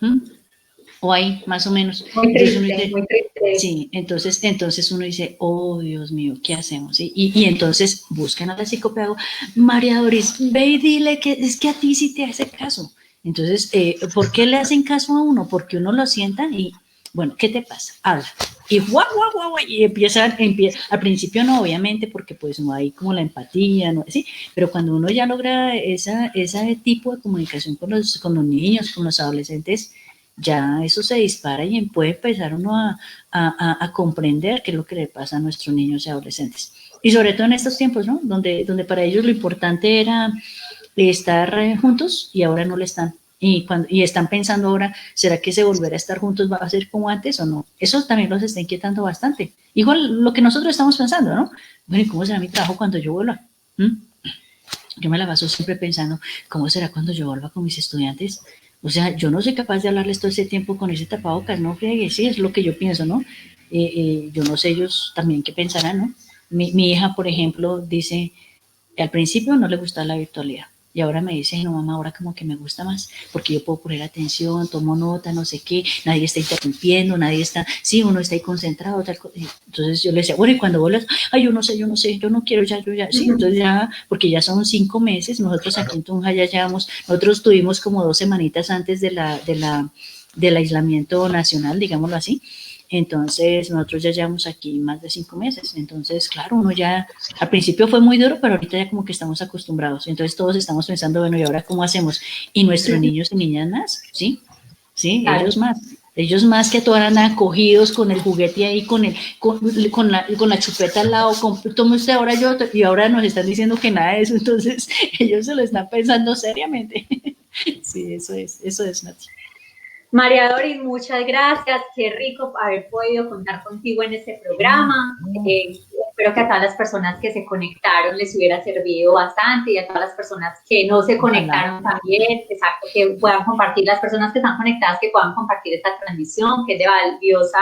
O ahí, más o menos. Muy triste, muy triste. Sí, entonces uno dice, oh, Dios mío, ¿qué hacemos? Y entonces buscan a la psicopedagoga, María Doris, ve y dile que es que a ti sí te hace caso. Entonces, ¿por qué le hacen caso a uno? Porque uno lo sienta y, bueno, ¿qué te pasa? Habla. Y guau, y empieza, al principio no, obviamente, porque pues no hay como la empatía, ¿no? Sí, pero cuando uno ya logra ese tipo de comunicación con los niños, con los adolescentes, ya eso se dispara y puede empezar uno a comprender qué es lo que le pasa a nuestros niños y adolescentes. Y sobre todo en estos tiempos, ¿no? Donde para ellos lo importante era estar juntos y ahora no lo están. Y están pensando ahora, ¿será que se volverá a estar juntos va a ser como antes o no? Eso también los está inquietando bastante. Igual lo que nosotros estamos pensando, ¿no? Bueno, ¿y cómo será mi trabajo cuando yo vuelva? Yo me la paso siempre pensando, ¿cómo será cuando yo vuelva con mis estudiantes? O sea, yo no soy capaz de hablarles todo ese tiempo con ese tapabocas, ¿no? Sí, es lo que yo pienso, ¿no? Yo no sé ellos también qué pensarán, ¿no? Mi hija, por ejemplo, dice, al principio no le gustaba la virtualidad. Y ahora me dice, no, mamá, ahora como que me gusta más, porque yo puedo poner atención, tomo nota, no sé qué, nadie está interrumpiendo, sí, uno está ahí concentrado, tal cosa. Entonces yo le decía, bueno, y cuando vuelvas, ay, yo no sé, yo no quiero ya, sí, entonces ya, porque ya son 5 meses, nosotros aquí en Tunja ya llevamos, nosotros tuvimos como 2 semanitas antes del aislamiento nacional, digámoslo así. Entonces, nosotros ya llevamos aquí más de 5 meses. Entonces, claro, uno ya, al principio fue muy duro, pero ahorita ya como que estamos acostumbrados. Entonces, todos estamos pensando, bueno, ¿y ahora cómo hacemos? Y nuestros niños y niñas más, ¿sí? Sí, claro. Ellos más que todas andan cogidos con el juguete ahí, con la chupeta al lado, tome usted ahora yo, y ahora nos están diciendo que nada de eso. Entonces, ellos se lo están pensando seriamente. Sí, eso es, Nati. María Doris, muchas gracias. Qué rico haber podido contar contigo en este programa. Espero que a todas las personas que se conectaron les hubiera servido bastante y a todas las personas que no se conectaron también, exacto, que puedan compartir, las personas que están conectadas, que puedan compartir esta transmisión, que es de valiosa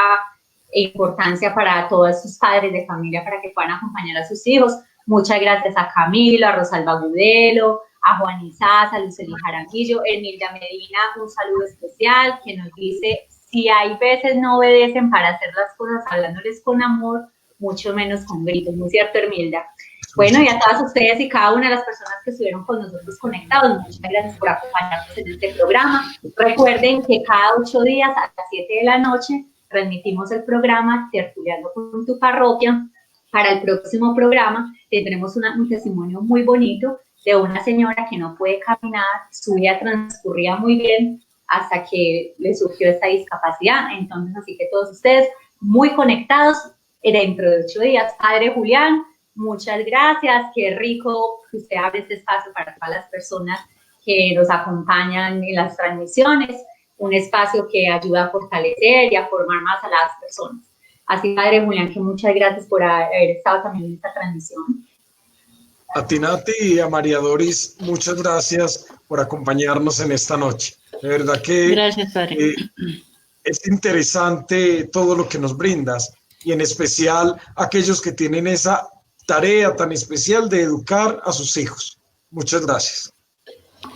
importancia para todos sus padres de familia, para que puedan acompañar a sus hijos. Muchas gracias a Camilo, a Rosalba Gudelo, a Juan Isás, a Lucely Jaramillo, Emilda Medina, un saludo especial que nos dice, si hay veces no obedecen para hacer las cosas hablándoles con amor, mucho menos con gritos, ¿no es cierto, Emilda? Bueno, y a todas ustedes y cada una de las personas que estuvieron con nosotros conectados, muchas gracias por acompañarnos en este programa. Recuerden que cada 8 días a las 7 de la noche transmitimos el programa Tertuliando con tu Parroquia. Para el próximo programa tendremos un testimonio muy bonito de una señora que no puede caminar, su vida transcurría muy bien hasta que le surgió esta discapacidad. Entonces, así que todos ustedes muy conectados, dentro de 8 días, Padre Julián, muchas gracias. Qué rico que usted abre este espacio para todas las personas que nos acompañan en las transmisiones, un espacio que ayuda a fortalecer y a formar más a las personas. Así, Padre Julián, que muchas gracias por haber estado también en esta transmisión. A ti, Nati, y a María Doris, muchas gracias por acompañarnos en esta noche. De verdad que gracias, Padre. Es interesante todo lo que nos brindas y en especial aquellos que tienen esa tarea tan especial de educar a sus hijos. Muchas gracias.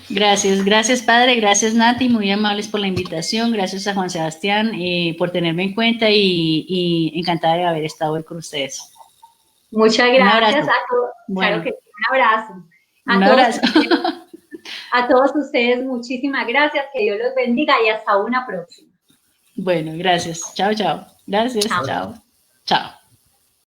Gracias, Padre. Gracias, Nati. Muy amables por la invitación. Gracias a Juan Sebastián por tenerme en cuenta y encantada de haber estado hoy con ustedes. Muchas gracias a todos. Bueno, claro que sí, un abrazo. Un abrazo. A todos ustedes, muchísimas gracias. Que Dios los bendiga y hasta una próxima. Bueno, gracias. Chao, chao. Gracias. Chao. Chao.